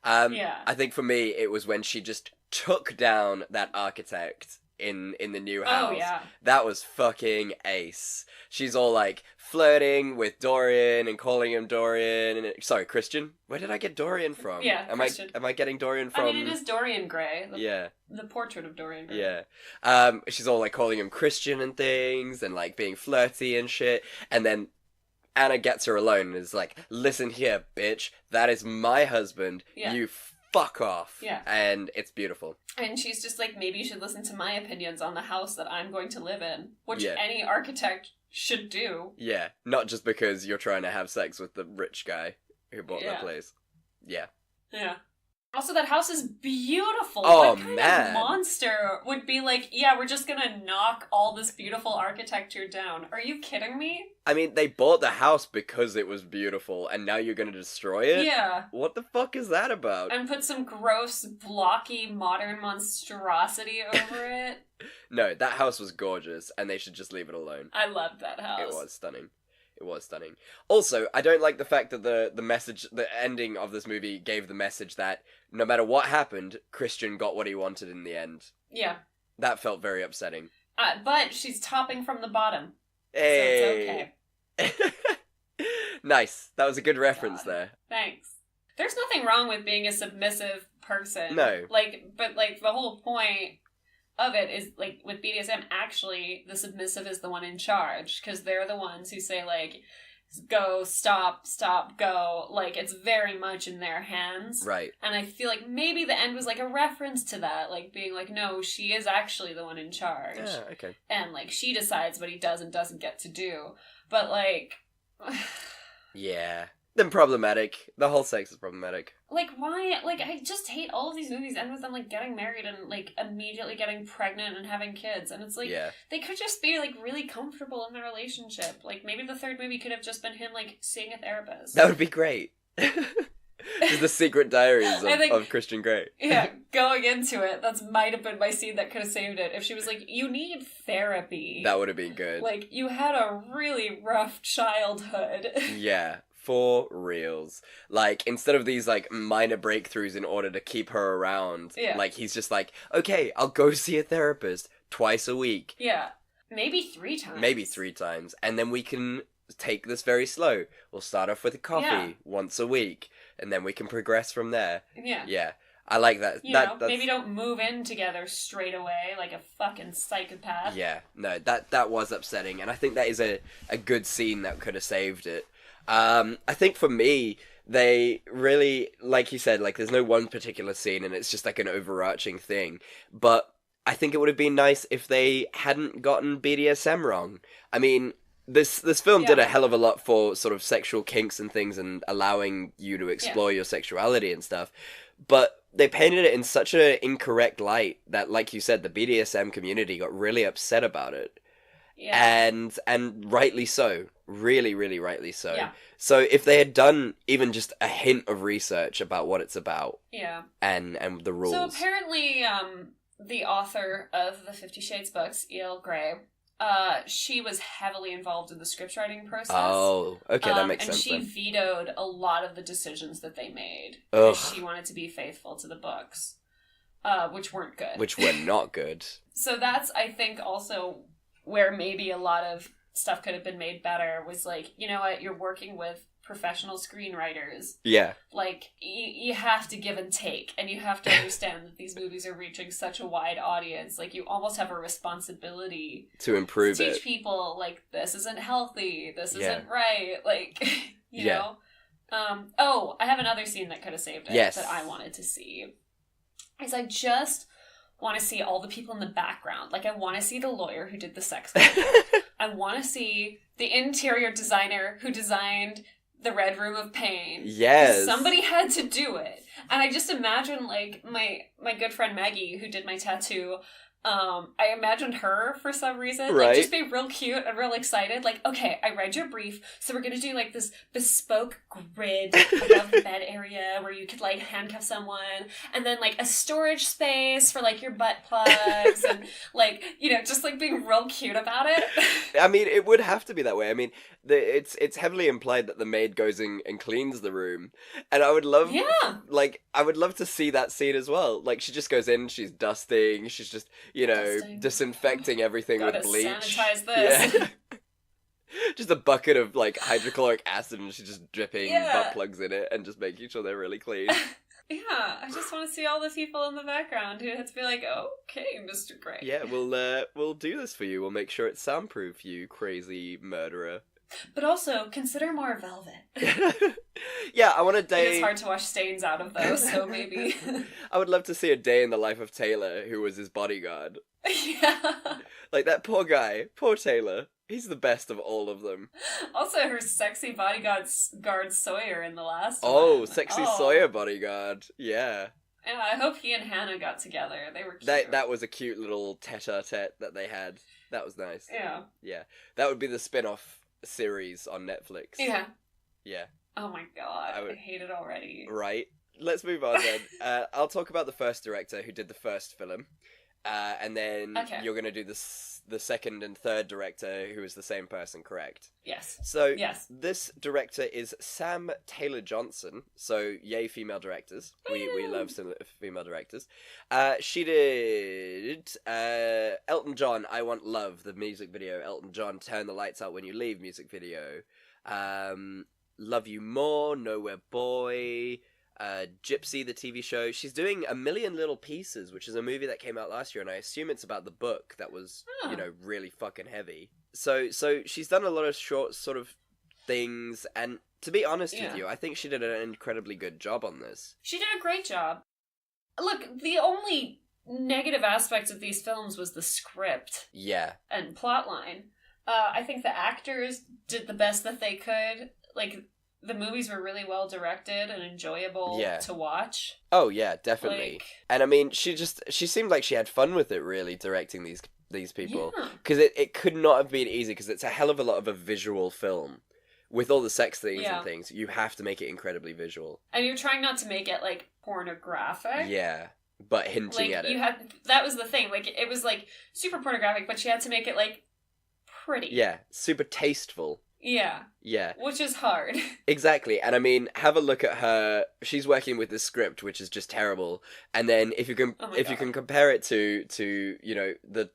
I think for me it was when she just took down that architect in the new house. Oh yeah. That was fucking ace. She's all like flirting with Dorian and calling him Dorian. And sorry, Christian. Where did I get Dorian from? Yeah, Christian. Am I getting Dorian from? I mean, it is Dorian Gray. The portrait of Dorian Gray. Yeah. She's all like calling him Christian and things, and like being flirty and shit. And then Anna gets her alone and is like, "Listen here, bitch. That is my husband. Yeah. You fuck off." Yeah. And it's beautiful. And she's just like, maybe you should listen to my opinions on the house that I'm going to live in, which any architect should do. Yeah, not just because you're trying to have sex with the rich guy who bought that place. Yeah. Yeah. Also, that house is beautiful. Oh, what kind man. of monster would be like, yeah, we're just gonna knock all this beautiful architecture down? Are you kidding me? I mean, they bought the house because it was beautiful, and now you're gonna destroy it? Yeah. What the fuck is that about? And put some gross, blocky, modern monstrosity over it? No, that house was gorgeous, and they should just leave it alone. I loved that house. It was stunning. Also, I don't like the fact that the ending of this movie gave the message that no matter what happened, Christian got what he wanted in the end. Yeah. That felt very upsetting. But she's topping from the bottom. Hey. So it's okay. Nice. That was a good reference there. Thanks. There's nothing wrong with being a submissive person. No. But the whole point of it is, like, with BDSM, actually, the submissive is the one in charge, because they're the ones who say, like, go, stop, go. Like, it's very much in their hands. Right. And I feel like maybe the end was, like, a reference to that, like, being like, no, she is actually the one in charge. Yeah, okay. And, like, she decides what he does and doesn't get to do. But, like... Yeah. Then problematic. The whole sex is problematic. Like, why? Like, I just hate all of these movies end with them, like, getting married and, like, immediately getting pregnant and having kids. And it's like, they could just be, like, really comfortable in their relationship. Like, maybe the third movie could have just been him, like, seeing a therapist. That would be great. The Secret Diaries of Christian Grey. Yeah, going into it, that might have been my scene that could have saved it. If she was like, you need therapy. That would have been good. Like, you had a really rough childhood. Yeah, for reals. Like, instead of these, like, minor breakthroughs in order to keep her around, like, he's just like, okay, I'll go see a therapist twice a week. Yeah. Maybe 3 times. Maybe 3 times. And then we can take this very slow. We'll start off with a coffee once a week, and then we can progress from there. Yeah. Yeah. I like that. That's... maybe don't move in together straight away like a fucking psychopath. Yeah. No, that was upsetting, and I think that is a good scene that could have saved it. I think for me, they really, like you said, like, there's no one particular scene, and it's just like an overarching thing. But I think it would have been nice if they hadn't gotten BDSM wrong. I mean, this film did a hell of a lot for sort of sexual kinks and things and allowing you to explore your sexuality and stuff. But they painted it in such an incorrect light that, like you said, the BDSM community got really upset about it. Yeah. And rightly so. Really, really rightly so. Yeah. So if they had done even just a hint of research about what it's about. Yeah. And the rules. So apparently, the author of the 50 Shades books, E.L. Grey, she was heavily involved in the scriptwriting process. Oh, okay, that makes sense. And she vetoed a lot of the decisions that they made. Because she wanted to be faithful to the books. Which weren't good. Which were not good. So that's, I think, also where maybe a lot of stuff could have been made better, was like, you know what, you're working with professional screenwriters. Yeah. Like, you have to give and take, and you have to understand that these movies are reaching such a wide audience. Like, you almost have a responsibility to improve to teach people, like, this isn't healthy, this isn't right, like, you know? I have another scene that could have saved it that I wanted to see. Is I just want to see all the people in the background. Like, I want to see the lawyer who did the sex tape. I want to see the interior designer who designed the Red Room of Pain. Yes. Somebody had to do it. And I just imagine, like, my good friend Maggie, who did my tattoo, I imagined her for some reason. Right. Like, just be real cute and real excited. Like, okay, I read your brief, so we're gonna do, like, this bespoke grid above the bed area where you could, like, handcuff someone, and then, like, a storage space for, like, your butt plugs, and, like, you know, just, like, being real cute about it. I mean, it would have to be that way. I mean, it's heavily implied that the maid goes in and cleans the room, and I would love, I would love to see that scene as well. Like, she just goes in, she's dusting, she's just, you know, disinfecting everything with bleach. Sanitize this. Yeah. Just a bucket of, like, hydrochloric acid, and she's just dripping butt plugs in it and just making sure they're really clean. Yeah, I just want to see all the people in the background who have to be like, okay, Mr. Gray. Yeah, we'll do this for you. We'll make sure it's soundproof, you crazy murderer. But also, consider more velvet. Yeah, I want a day... It's hard to wash stains out of those, so maybe... I would love to see a day in the life of Taylor, who was his bodyguard. Yeah. Like, that poor guy. Poor Taylor. He's the best of all of them. Also, her sexy bodyguard Sawyer in the last one. Oh, sexy Sawyer bodyguard. Yeah. Yeah, I hope he and Hannah got together. They were cute. That was a cute little tete-a-tete that they had. That was nice. Yeah. Yeah. That would be the spin-off series on Netflix. Yeah. Yeah. Oh my god, I hate it already. Right. Let's move on then. I'll talk about the first director who did the first film. And then you're going to do the second and third director who is the same person, correct? Yes. So this director is Sam Taylor Johnson. So yay, female directors. We love some female directors. She did Elton John, I Want Love, the music video. Elton John, Turn the Lights Out When You Leave music video. Love You More, Nowhere Boy, Gypsy, the TV show. She's doing A Million Little Pieces, which is a movie that came out last year, and I assume it's about the book that was, you know, really fucking heavy. So she's done a lot of short sort of things, and to be honest with you, I think she did an incredibly good job on this. She did a great job. Look, the only negative aspect of these films was the script. Yeah. And plotline. I think the actors did the best that they could. Like, the movies were really well directed and enjoyable to watch. Oh yeah, definitely. Like, and I mean, she seemed like she had fun with it, really, directing these people. Yeah. Because it could not have been easy, because it's a hell of a lot of a visual film. With all the sex things and things, you have to make it incredibly visual. And you're trying not to make it, like, pornographic. Yeah, but hinting at it. That was the thing. Like, it was, like, super pornographic, but she had to make it, like, pretty. Yeah, super tasteful. Yeah. Yeah. Which is hard. Exactly. And I mean, have a look at her. She's working with this script, which is just terrible. And then if you can you can compare it to you know, the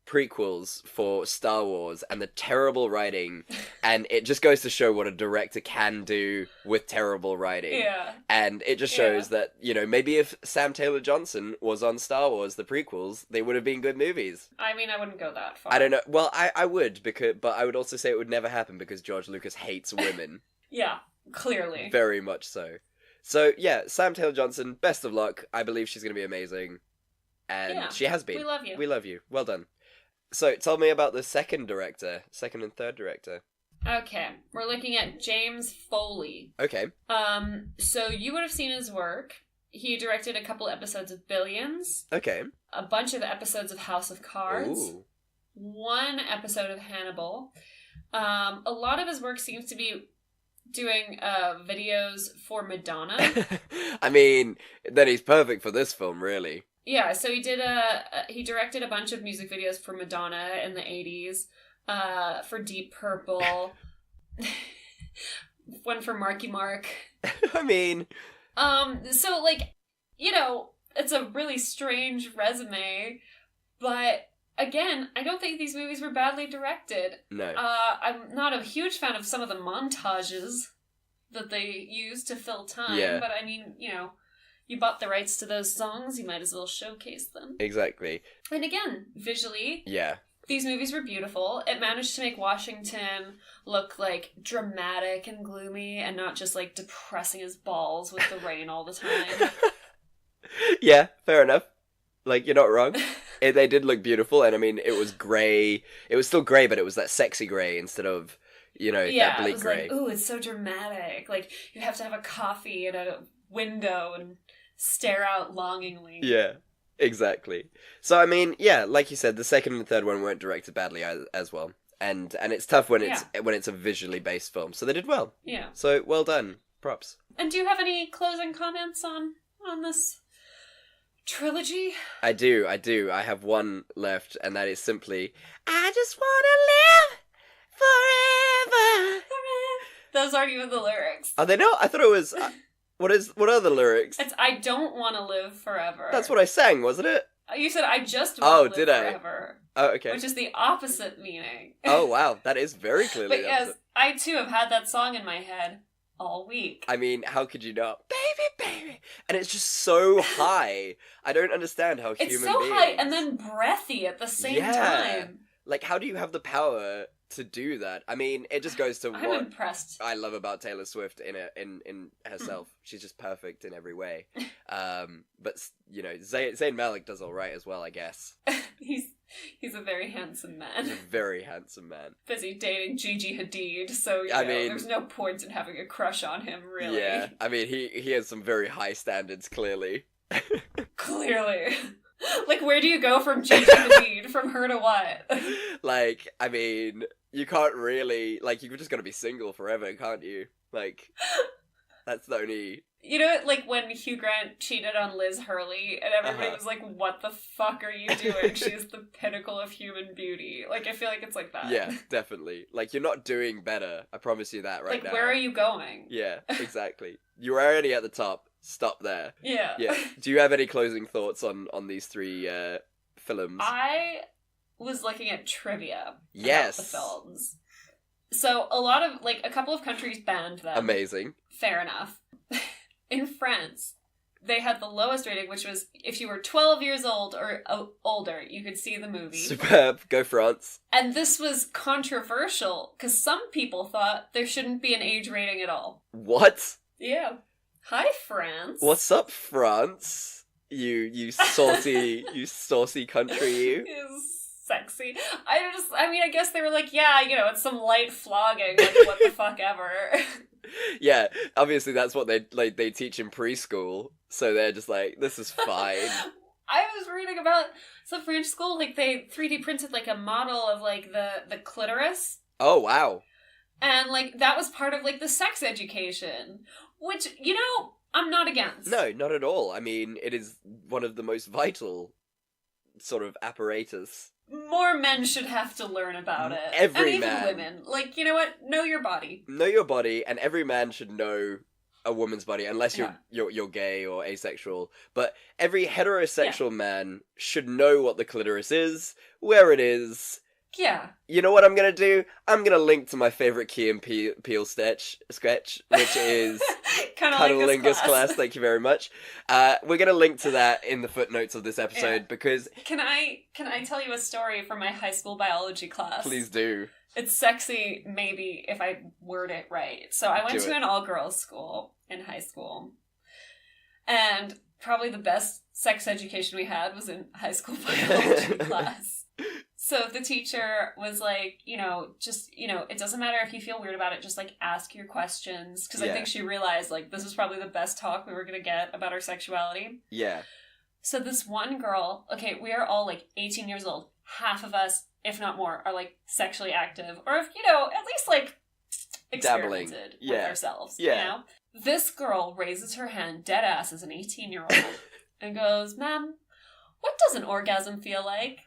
prequels for Star Wars and the terrible writing, and it just goes to show what a director can do with terrible writing. Yeah. And it just shows that, you know, maybe if Sam Taylor Johnson was on Star Wars, the prequels, they would have been good movies. I mean, I wouldn't go that far. I don't know. Well, I would, but I would also say it would never happen because George Lucas hates women. Yeah, clearly. Very much so. So, yeah, Sam Taylor Johnson, best of luck. I believe she's going to be amazing. And she has been. We love you. We love you. Well done. So, tell me about the second and third director. Okay, we're looking at James Foley. Okay. So you would have seen his work. He directed a couple episodes of Billions. Okay. A bunch of episodes of House of Cards. Ooh. One episode of Hannibal. A lot of his work seems to be doing videos for Madonna. I mean, then he's perfect for this film, really. Yeah, so he directed a bunch of music videos for Madonna in the 80s, for Deep Purple, one for Marky Mark. I mean... So, like, you know, it's a really strange resume, but, again, I don't think these movies were badly directed. No. I'm not a huge fan of some of the montages that they use to fill time, but I mean, you know... You bought the rights to those songs, you might as well showcase them. Exactly. And again, visually, yeah, these movies were beautiful. It managed to make Washington look, like, dramatic and gloomy and not just, like, depressing as balls with the rain all the time. Yeah, fair enough. Like, you're not wrong. They did look beautiful, and I mean, it was grey. It was still grey, but it was that sexy grey instead of, you know, that bleak grey. Like, ooh, it's so dramatic. Like, you have to have a coffee and a window and stare out longingly. Yeah, exactly. So, I mean, yeah, like you said, the second and third one weren't directed badly as well. And it's tough when it's a visually based film. So they did well. Yeah. So, well done. Props. And do you have any closing comments on this trilogy? I do. I have one left, and that is simply, I just want to live forever. Those aren't even the lyrics. Are they not? I thought it was... What are the lyrics? It's I don't want to live forever. That's what I sang, wasn't it? You said I just want to live forever. Oh, okay. Which is the opposite meaning. Oh, wow. That is very clearly But yes, I too have had that song in my head all week. I mean, how could you not? Baby, baby. And it's just so high. I don't understand how human beings... It's so high and then breathy at the same time. Like, how do you have the power to do that? I mean, it just goes to I'm impressed. I love about Taylor Swift in herself. She's just perfect in every way. But you know, Zayn Malik does all right as well, I guess. He's a very handsome man. He's a very handsome man. Busy dating Gigi Hadid, so you know, there's no point in having a crush on him, really. Yeah, I mean, he has some very high standards, clearly. Clearly. Like, where do you go from Gigi Hadid? From her to what? Like, I mean, you can't really... Like, you're just gonna be single forever, can't you? Like, that's the only... You know, like, when Hugh Grant cheated on Liz Hurley, and everybody was like, what the fuck are you doing? She's the pinnacle of human beauty. Like, I feel like it's like that. Yeah, definitely. Like, you're not doing better. I promise you that right now. Like, where are you going? Yeah, exactly. You're already at the top. Stop there. Yeah. Yeah. Do you have any closing thoughts on these three films? I was looking at trivia about the films. So, a couple of countries banned them. Amazing. Fair enough. In France, they had the lowest rating, which was if you were 12 years old or older, you could see the movie. Superb. Go France. And this was controversial, because some people thought there shouldn't be an age rating at all. What? Yeah. Hi, France. What's up, France? You saucy country, you. You sexy. I guess they were like, yeah, it's some light flogging, like, what the fuck ever. Yeah, obviously that's what they teach in preschool, so they're just like, this is fine. I was reading about some French school, like, they 3D printed, like, a model of, like, the clitoris. Oh, wow. And, like, that was part of, like, the sex education, which, I'm not against. No, not at all. I mean, it is one of the most vital sort of apparatus. More men should have to learn about it. Every and even man. women. Like, you know what? Know your body. Know your body, and every man should know a woman's body, unless you're gay or asexual. But every heterosexual man should know what the clitoris is, where it is. Yeah. You know what I'm gonna do? I'm gonna link to my favorite Key and Peele sketch, which is Cunnilingus class. Thank you very much. We're gonna link to that in the footnotes of this episode because... Can I tell you a story from my high school biology class? Please do. It's sexy, maybe, if I word it right. So I went to an all-girls school in high school. And probably the best sex education we had was in high school biology class. So the teacher was like, it doesn't matter if you feel weird about it, just, like, ask your questions. Because I think she realized, like, this is probably the best talk we were going to get about our sexuality. Yeah. So this one girl, okay, we are all, like, 18 years old. Half of us, if not more, are, like, sexually active. Or if, at least, like, experimented with ourselves, This girl raises her hand, dead ass as an 18-year-old, and goes, "Ma'am, what does an orgasm feel like?"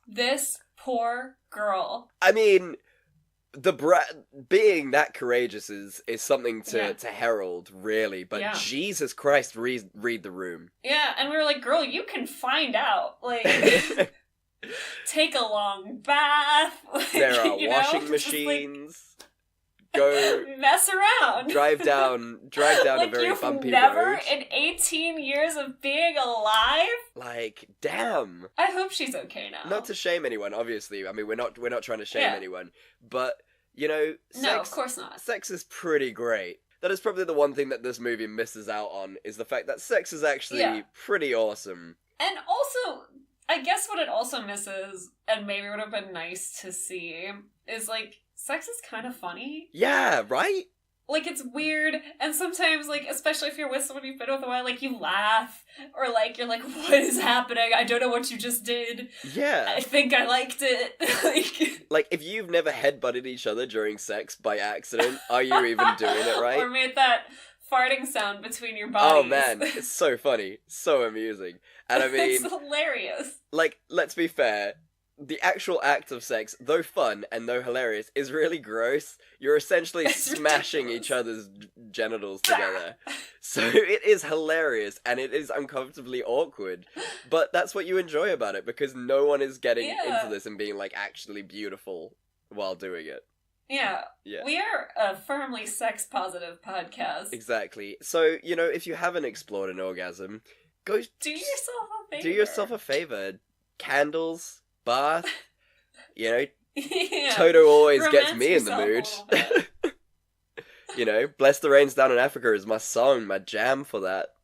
This poor girl. I mean, being that courageous is something to herald, really. But Jesus Christ, read the room. Yeah, and we were like, girl, you can find out. Like, take a long bath. Like, there are washing machines. Go mess around. Drive down like a very bumpy road. In 18 years of being alive? Like, damn. I hope she's okay now. Not to shame anyone, obviously. I mean, we're not trying to shame anyone, but sex, no, of course not. Sex is pretty great. That is probably the one thing that this movie misses out on, is the fact that sex is actually pretty awesome. And also, I guess what it also misses, and maybe would have been nice to see, is, like, sex is kind of funny. Yeah, right? Like, it's weird, and sometimes, like, especially if you're with someone you've been with a while, like, you laugh, or, like, you're like, what is happening? I don't know what you just did. Yeah. I think I liked it. Like, if you've never headbutted each other during sex by accident, are you even doing it right? Or made that farting sound between your bodies. Oh, man, it's so funny. So amusing. And I mean... It's hilarious. Like, let's be fair. The actual act of sex, though fun and though hilarious, is really gross. You're essentially smashing each other's genitals together. So it is hilarious and it is uncomfortably awkward. But that's what you enjoy about it, because no one is getting into this and being, like, actually beautiful while doing it. Yeah. We are a firmly sex-positive podcast. Exactly. So, if you haven't explored an orgasm, go... Do yourself a favor. Do yourself a favor. Candles... bath, Toto always gets me in the mood. Bless the Rains Down in Africa is my song, my jam for that.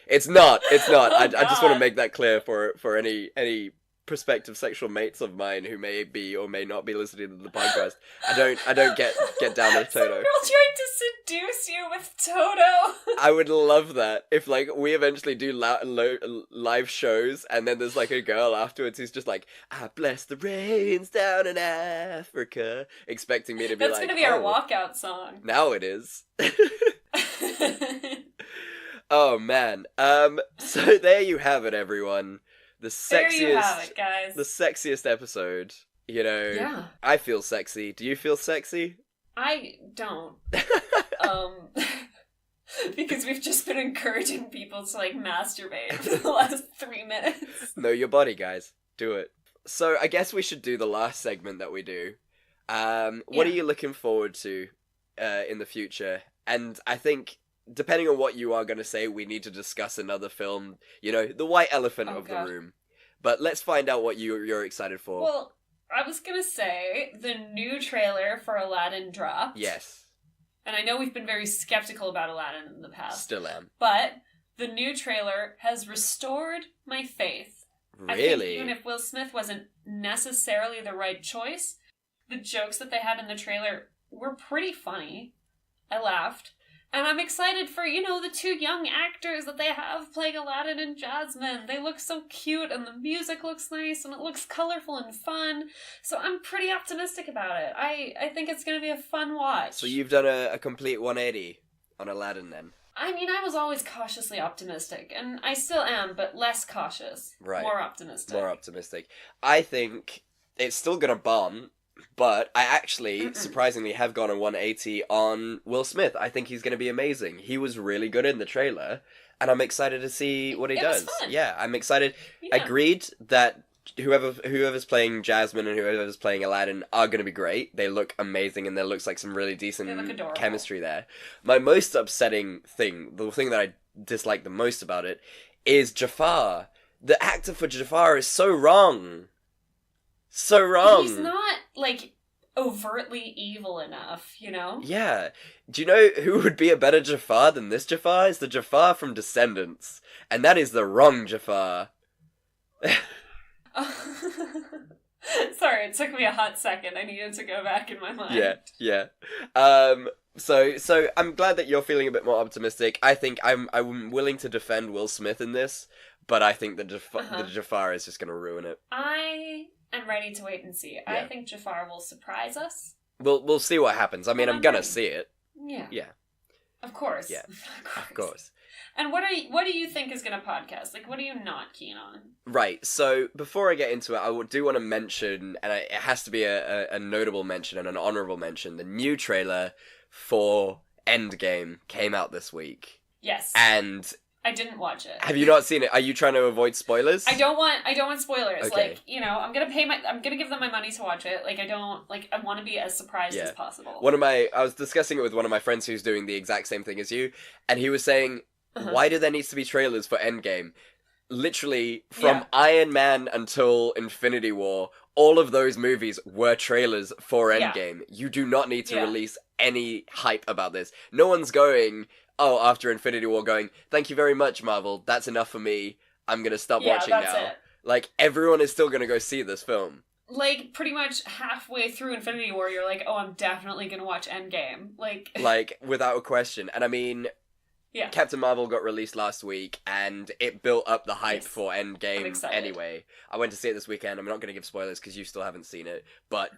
It's not. Oh, I just want to make that clear for any prospective sexual mates of mine who may be or may not be listening to the podcast. I don't get down with Toto. Some girl trying to seduce you with Toto. I would love that if, like, we eventually do live shows and then there's, like, a girl afterwards who's just like, I bless the rains down in Africa, expecting me to be That's gonna be our walkout song. Now it is. Oh man. So there you have it, everyone. The sexiest, there you have it, guys. The sexiest episode. Yeah. I feel sexy. Do you feel sexy? I don't. Because we've just been encouraging people to, like, masturbate for the last 3 minutes. Know your body, guys. Do it. So I guess we should do the last segment that we do. What are you looking forward to in the future? And I think, depending on what you are going to say, we need to discuss another film, the white elephant of the room. But let's find out what you're excited for. Well, I was going to say, the new trailer for Aladdin dropped. Yes. And I know we've been very skeptical about Aladdin in the past. Still am. But the new trailer has restored my faith. Really? I think even if Will Smith wasn't necessarily the right choice, the jokes that they had in the trailer were pretty funny. I laughed. And I'm excited for, the two young actors that they have playing Aladdin and Jasmine. They look so cute, and the music looks nice, and it looks colorful and fun. So I'm pretty optimistic about it. I think it's going to be a fun watch. So you've done a complete 180 on Aladdin then? I mean, I was always cautiously optimistic, and I still am, but less cautious. Right. More optimistic. More optimistic. I think it's still going to bomb, but I actually, surprisingly, have gone a 180 on Will Smith. I think he's going to be amazing. He was really good in the trailer, and I'm excited to see what he does. Was fun. Yeah, I'm excited. Yeah. Agreed that whoever's playing Jasmine and whoever's playing Aladdin are going to be great. They look amazing, and there looks like some really decent chemistry there. My most upsetting thing, the thing that I dislike the most about it, is Jafar. The actor for Jafar is so wrong. So wrong. He's not, overtly evil enough, Yeah. Do you know who would be a better Jafar than this Jafar? Is the Jafar from Descendants. And that is the wrong Jafar. Sorry, it took me a hot second. I needed to go back in my mind. Yeah. So I'm glad that you're feeling a bit more optimistic. I think I'm willing to defend Will Smith in this, but I think the Jafar is just going to ruin it. I am ready to wait and see. Yeah. I think Jafar will surprise us. We'll see what happens. I mean, I'm gonna see it. Yeah. Yeah. Of course. Yeah. Of course. And what do you think is going to podcast? What are you not keen on? Right, so before I get into it, I do want to mention, and it has to be a notable mention and an honourable mention, the new trailer for Endgame came out this week. Yes. And I didn't watch it. Have you not seen it? Are you trying to avoid spoilers? I don't want spoilers. Okay. I'm gonna give them my money to watch it. I want to be as surprised as possible. I was discussing it with one of my friends who's doing the exact same thing as you, and he was saying, why do there needs to be trailers for Endgame? Literally, from Iron Man until Infinity War, all of those movies were trailers for Endgame. You do not need to release any hype about this. No one's going, after Infinity War, going, thank you very much, Marvel, that's enough for me, I'm gonna stop watching now. It. Everyone is still gonna go see this film. Pretty much halfway through Infinity War, you're like, I'm definitely gonna watch Endgame. Without a question. And I mean... Yeah. Captain Marvel got released last week, and it built up the hype for Endgame anyway. I went to see it this weekend. I'm not going to give spoilers because you still haven't seen it. But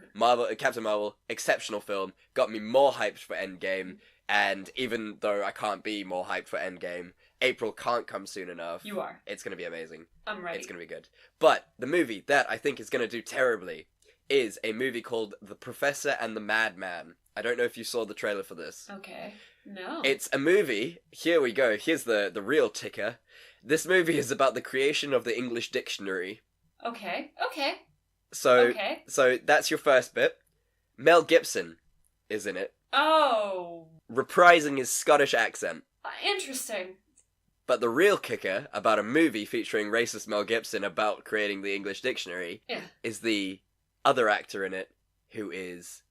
Captain Marvel, exceptional film, got me more hyped for Endgame. And even though I can't be more hyped for Endgame, April can't come soon enough. You are. It's going to be amazing. I'm ready. It's going to be good. But the movie that I think is going to do terribly is a movie called The Professor and the Madman. I don't know if you saw the trailer for this. Okay. No. It's a movie. Here we go. Here's the real ticker. This movie is about the creation of the English dictionary. Okay. So that's your first bit. Mel Gibson is in it. Oh. Reprising his Scottish accent. Interesting. But the real kicker about a movie featuring racist Mel Gibson about creating the English dictionary is the other actor in it, who is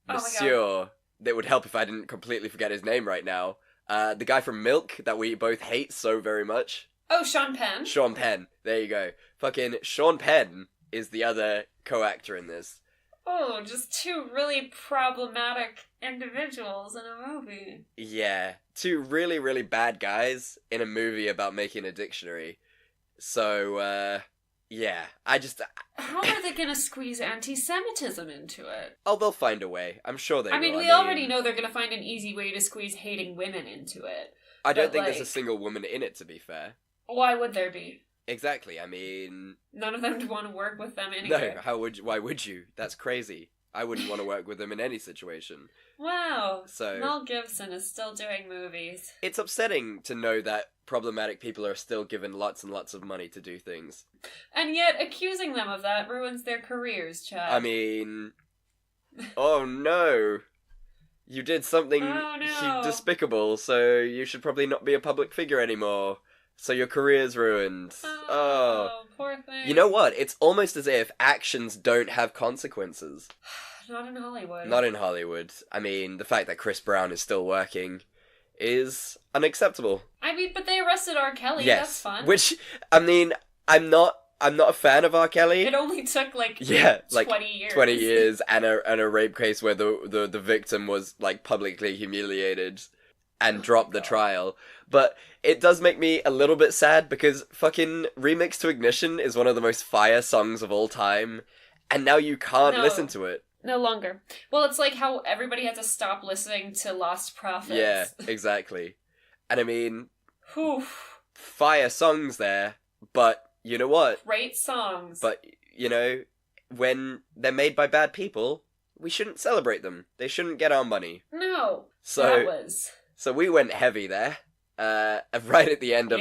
Monsieur... It would help if I didn't completely forget his name right now. The guy from Milk that we both hate so very much. Oh, Sean Penn. Sean Penn. There you go. Fucking Sean Penn is the other co-actor in this. Oh, just two really problematic individuals in a movie. Yeah. Two really, really bad guys in a movie about making a dictionary. So, yeah, How are they gonna squeeze anti-Semitism into it? Oh, they'll find a way. I'm sure they will. I mean, we already know they're gonna find an easy way to squeeze hating women into it. I don't think there's a single woman in it, to be fair. Why would there be? Exactly, I mean... None of them would want to work with them anyway. No, why would you? That's crazy. I wouldn't want to work with them in any situation. Wow. So Mel Gibson is still doing movies. It's upsetting to know that problematic people are still given lots and lots of money to do things. And yet, accusing them of that ruins their careers, Chad. I mean... Oh no! You did something despicable, so you should probably not be a public figure anymore. So your career's ruined. Oh, poor thing. You know what? It's almost as if actions don't have consequences. Not in Hollywood. Not in Hollywood. I mean, the fact that Chris Brown is still working is unacceptable. I mean, but they arrested R. Kelly. Yes. That's fun. Which, I mean, I'm not a fan of R. Kelly. It only took, like, 20 years. 20 years and a rape case where the victim was, like, publicly humiliated and dropped the trial. But it does make me a little bit sad because fucking Remix to Ignition is one of the most fire songs of all time, and now you can't listen to it. No longer. Well, it's like how everybody had to stop listening to Lost Prophets. Yeah, exactly. And I mean, Whew. fire songs there, but you know what? Great songs. But, you know, when they're made by bad people, we shouldn't celebrate them. They shouldn't get our money. No. So we went heavy there, right at the end of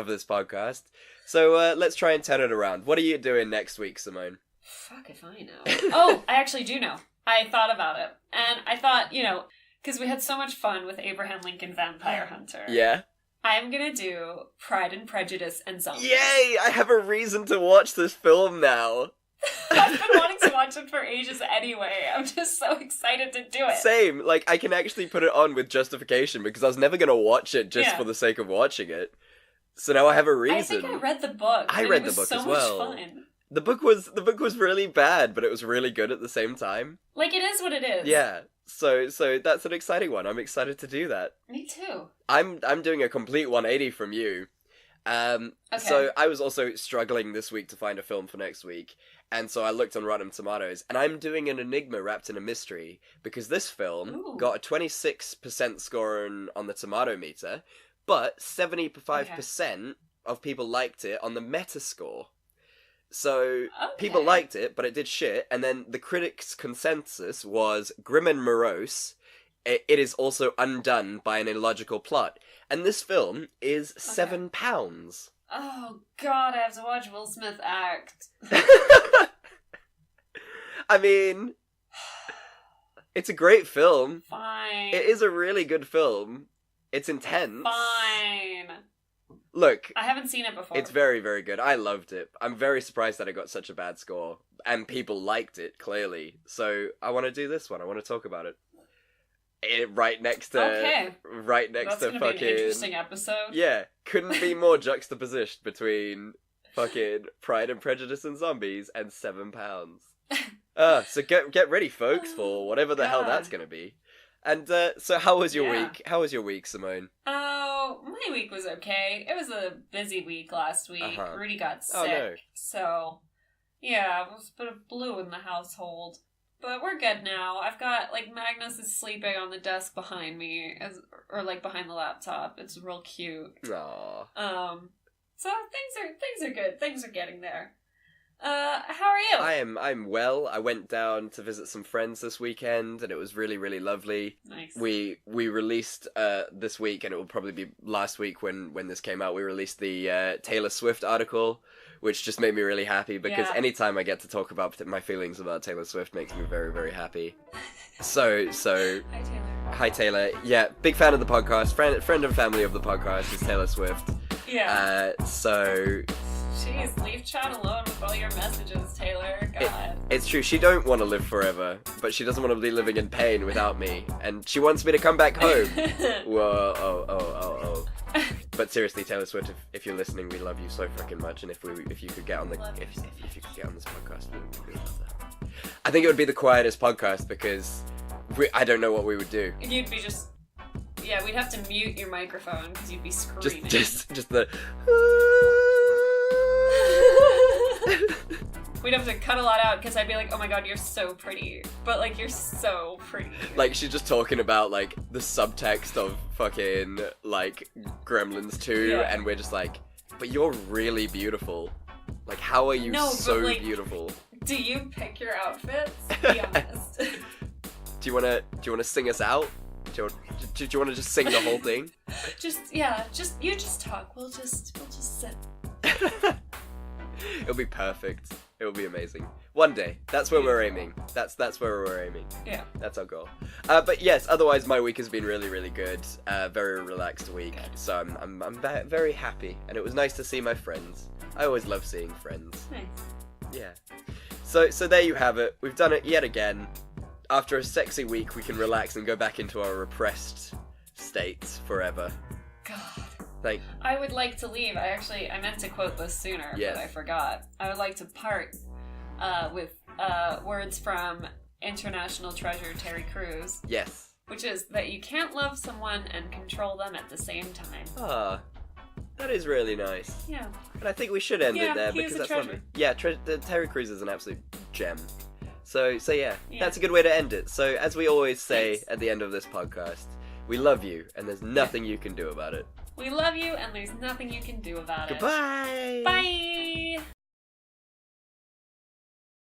this podcast. So let's try and turn it around. What are you doing next week, Simone? Fuck if I know. Oh, I actually do know. I thought about it. And I thought, you know, because we had so much fun with Abraham Lincoln Vampire Hunter. Yeah. I'm gonna do Pride and Prejudice and Zombies. Yay! I have a reason to watch this film now. I've been wanting to watch it for ages anyway. I'm just so excited to do it. Same. Like, I can actually put it on with justification because I was never gonna watch it just for the sake of watching it. So now I have a reason. I think I read the book. I read the book as well. So much fun. The book was really bad, but it was really good at the same time. Like, it is what it is. Yeah. So that's an exciting one. I'm excited to do that. Me too. I'm doing a complete 180 from you. Okay. So I was also struggling this week to find a film for next week, and so I looked on Rotten Tomatoes, and I'm doing an enigma wrapped in a mystery, because this film got a 26% score on the tomato meter, but 75% of people liked it on the Metascore. So, people liked it, but it did shit, and then the critics' consensus was grim and morose. It is also undone by an illogical plot. And this film is £7. Oh, God, I have to watch Will Smith act. I mean, it's a great film. Fine. It is a really good film. It's intense. Fine. Look, I haven't seen it before. It's very, very good. I loved it. I'm very surprised that it got such a bad score. And people liked it, clearly. So, I want to do this one. I want to talk about it. Right next to That's gonna fucking... be an interesting episode. Yeah. Couldn't be more juxtaposition between fucking Pride and Prejudice and Zombies and £7. So get ready, folks, for whatever the hell that's gonna be. And so how was your week? How was your week, Simone? Oh, my week was okay. It was a busy week last week. Rudy got sick. Oh, no. So, yeah, it was a bit of blue in the household. But we're good now. I've got, like, Magnus is sleeping on the desk behind me, or behind the laptop. It's real cute. Aww. So things are good. Things are getting there. How are you? I'm well. I went down to visit some friends this weekend, and it was really, really lovely. Nice. We released this week, and it will probably be last week when this came out. We released the Taylor Swift article, which just made me really happy because anytime I get to talk about my feelings about Taylor Swift makes me very, very happy. So Hi, Taylor. Hi, Taylor. Yeah, big fan of the podcast. Friend and family of the podcast is Taylor Swift. Yeah. So. Jeez, leave chat alone with all your messages, Taylor. God. It's true. She don't want to live forever, but she doesn't want to be living in pain without me, and she wants me to come back home. Whoa, oh. But seriously, Taylor Swift, if you're listening, we love you so fucking much, and if you could get on the if you could get on this podcast, we would love that. I think it would be the quietest podcast because I don't know what we would do. You'd be just. Yeah, we'd have to mute your microphone because you'd be screaming. Just the. We'd have to cut a lot out because I'd be like, oh my god, you're so pretty. But, like, you're so pretty. Like, she's just talking about, like, the subtext of fucking, like, Gremlins 2, and we're just like, but you're really beautiful. Like, how are you beautiful? Do you pick your outfits? Be honest. Do you wanna sing us out? Do you wanna just sing the whole thing? You just talk. We'll just sit. It'll be perfect. It'll be amazing. One day. That's where we're aiming. That's where we're aiming. Yeah. That's our goal. But yes, otherwise my week has been really, really good. Very relaxed week. Good. So I'm very happy. And it was nice to see my friends. I always love seeing friends. Nice. Yeah. So there you have it. We've done it yet again. After a sexy week, we can relax and go back into our repressed States forever. God. I would like to leave. I meant to quote this sooner, Yes. but I forgot. I would like to part with words from International Treasure Terry Crews. Yes. Which is that you can't love someone and control them at the same time. Ah, that is really nice. Yeah. And I think we should end it there he because is a that's treasure. lovely. Yeah, Terry Crews is an absolute gem. So yeah, that's a good way to end it. So as we always say Thanks. at the end of this podcast, we love you and there's nothing you can do about it. We love you and there's nothing you can do about Goodbye! it. Bye!